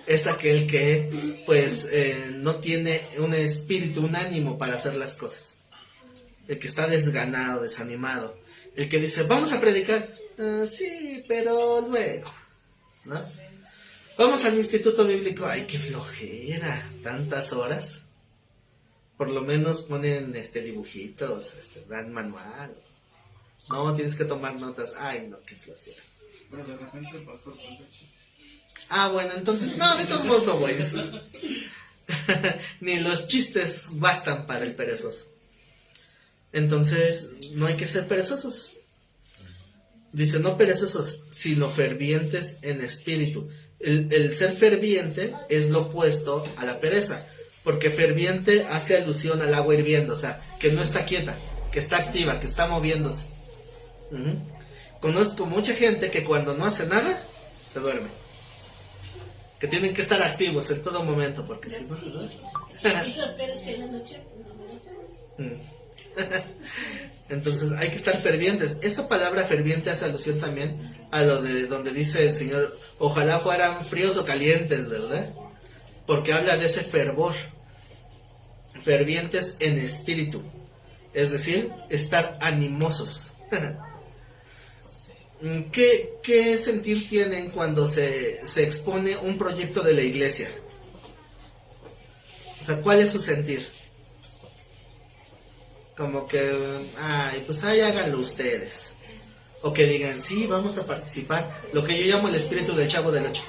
es aquel que pues no tiene un espíritu, un ánimo para hacer las cosas. El que está desganado, desanimado. El que dice, vamos a predicar. Sí, pero luego, ¿no? Vamos al instituto bíblico. Ay, qué flojera, tantas horas. Por lo menos ponen dibujitos, dan manual. No, tienes que tomar notas. Ay, no, qué flojera. Pero de repente el pastor cuenta chistes. Ah, bueno, entonces, no, de todos modos no voy. Ni los chistes bastan para el perezoso. Entonces, no hay que ser perezosos. Dice, no perezosos, sino fervientes en espíritu. El ser ferviente es lo opuesto a la pereza, porque ferviente hace alusión al agua hirviendo, o sea, que no está quieta, que está activa, que está moviéndose. Conozco mucha gente que cuando no hace nada, se duerme. Que tienen que estar activos en todo momento, porque si no se duerme. Y lo peor es que en la noche no me da sueño. Entonces hay que estar fervientes. Esa palabra ferviente hace alusión también a lo de donde dice el Señor, ojalá fueran fríos o calientes, ¿verdad? Porque habla de ese fervor. Fervientes en espíritu, es decir, estar animosos. ¿qué sentir tienen cuando se expone un proyecto de la iglesia? O sea, ¿cuál es su sentir? Como que, pues ahí háganlo ustedes. O que digan, sí, vamos a participar. Lo que yo llamo el espíritu del Chavo del 8,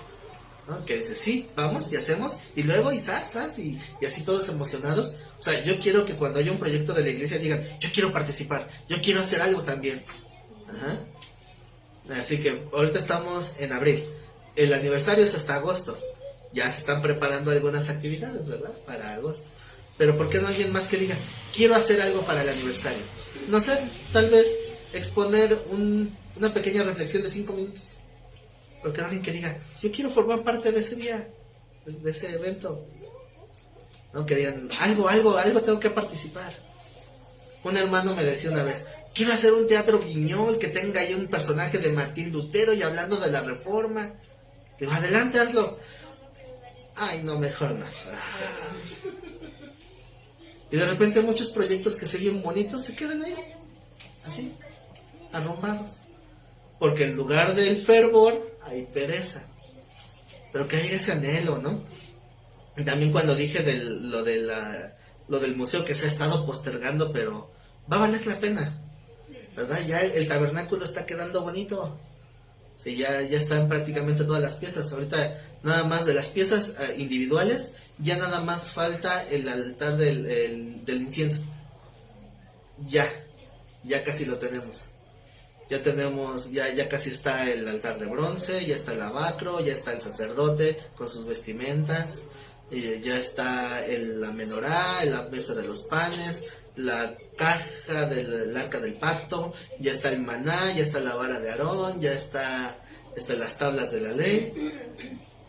¿no? Que dice, sí, vamos y hacemos. Y luego, y así todos emocionados. O sea, yo quiero que cuando haya un proyecto de la iglesia digan, yo quiero participar, yo quiero hacer algo también. Ajá. Así que ahorita estamos en abril. El aniversario es hasta agosto. Ya se están preparando algunas actividades, ¿verdad? Para agosto. Pero ¿por qué no alguien más que diga, quiero hacer algo para el aniversario? No sé, tal vez exponer una pequeña reflexión de 5 minutos. Porque alguien que diga, yo quiero formar parte de ese día, de ese evento. ¿No? Que digan, algo tengo que participar. Un hermano me decía una vez, quiero hacer un teatro guiñol que tenga ahí un personaje de Martín Lutero y hablando de la Reforma. Digo, adelante, hazlo. Ay, no, mejor no. Y de repente muchos proyectos que se oyen bonitos se quedan ahí, así, arrumbados. Porque en lugar del fervor hay pereza. Pero que hay ese anhelo, ¿no? Y también cuando dije lo del museo que se ha estado postergando, pero va a valer la pena, ¿verdad? Ya el tabernáculo está quedando bonito. Sí, ya están prácticamente todas las piezas. Ahorita nada más de las piezas individuales, ya nada más falta el altar del incienso. Ya casi lo tenemos. Ya casi está el altar de bronce, ya está el lavacro, ya está el sacerdote con sus vestimentas, ya está la menorá, la mesa de los panes, la caja del arca del pacto, ya está el maná, ya está la vara de Aarón, ya está las tablas de la ley,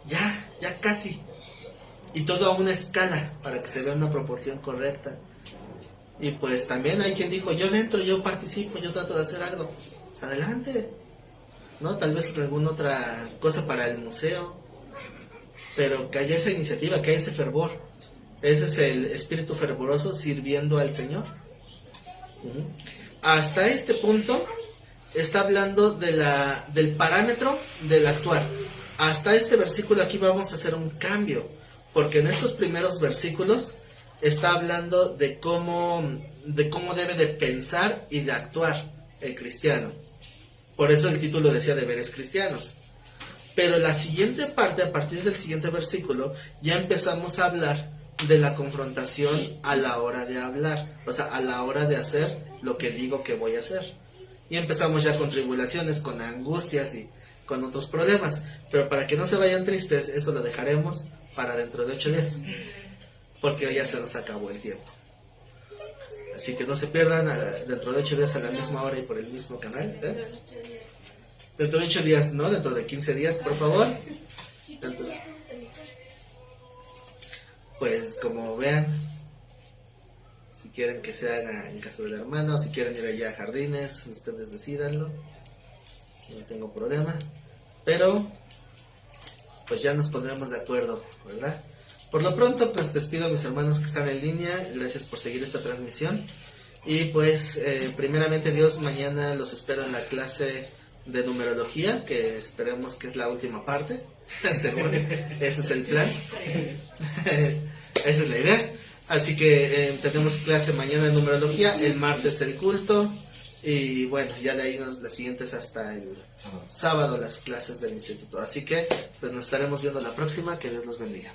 ya casi, y todo a una escala para que se vea una proporción correcta. Y pues también hay quien dijo, yo participo, yo trato de hacer algo. Pues adelante, ¿no? Tal vez alguna otra cosa para el museo, pero que haya esa iniciativa, que haya ese fervor. Ese es el espíritu fervoroso sirviendo al Señor. Hasta este punto está hablando del parámetro del actuar. Hasta este versículo aquí vamos a hacer un cambio, porque en estos primeros versículos está hablando de cómo debe de pensar y de actuar el cristiano. Por eso el título decía deberes cristianos. Pero la siguiente parte, a partir del siguiente versículo, ya empezamos a hablar de la confrontación a la hora de hablar, o sea, a la hora de hacer lo que digo que voy a hacer. Y empezamos ya con tribulaciones, con angustias y con otros problemas. Pero para que no se vayan tristes, eso lo dejaremos para dentro de 8 días. Porque hoy ya se nos acabó el tiempo. Así que no se pierdan dentro de 8 días a la misma hora y por el mismo canal. Dentro de 8 días, no, dentro de 15 días, por favor. Pues como vean, si quieren que se haga en casa del hermano, si quieren ir allá a Jardines, ustedes decídanlo. No tengo problema. Pero pues ya nos pondremos de acuerdo, ¿verdad? Por lo pronto, pues despido a mis hermanos que están en línea. Gracias por seguir esta transmisión. Y pues, primeramente Dios, mañana los espero en la clase de numerología, que esperemos que es la última parte. Según, ese es el plan. Esa es la idea. Así que tenemos clase mañana de numerología, el martes el culto. Y bueno, ya de ahí las siguientes hasta el sábado las clases del instituto. Así que pues nos estaremos viendo la próxima. Que Dios los bendiga.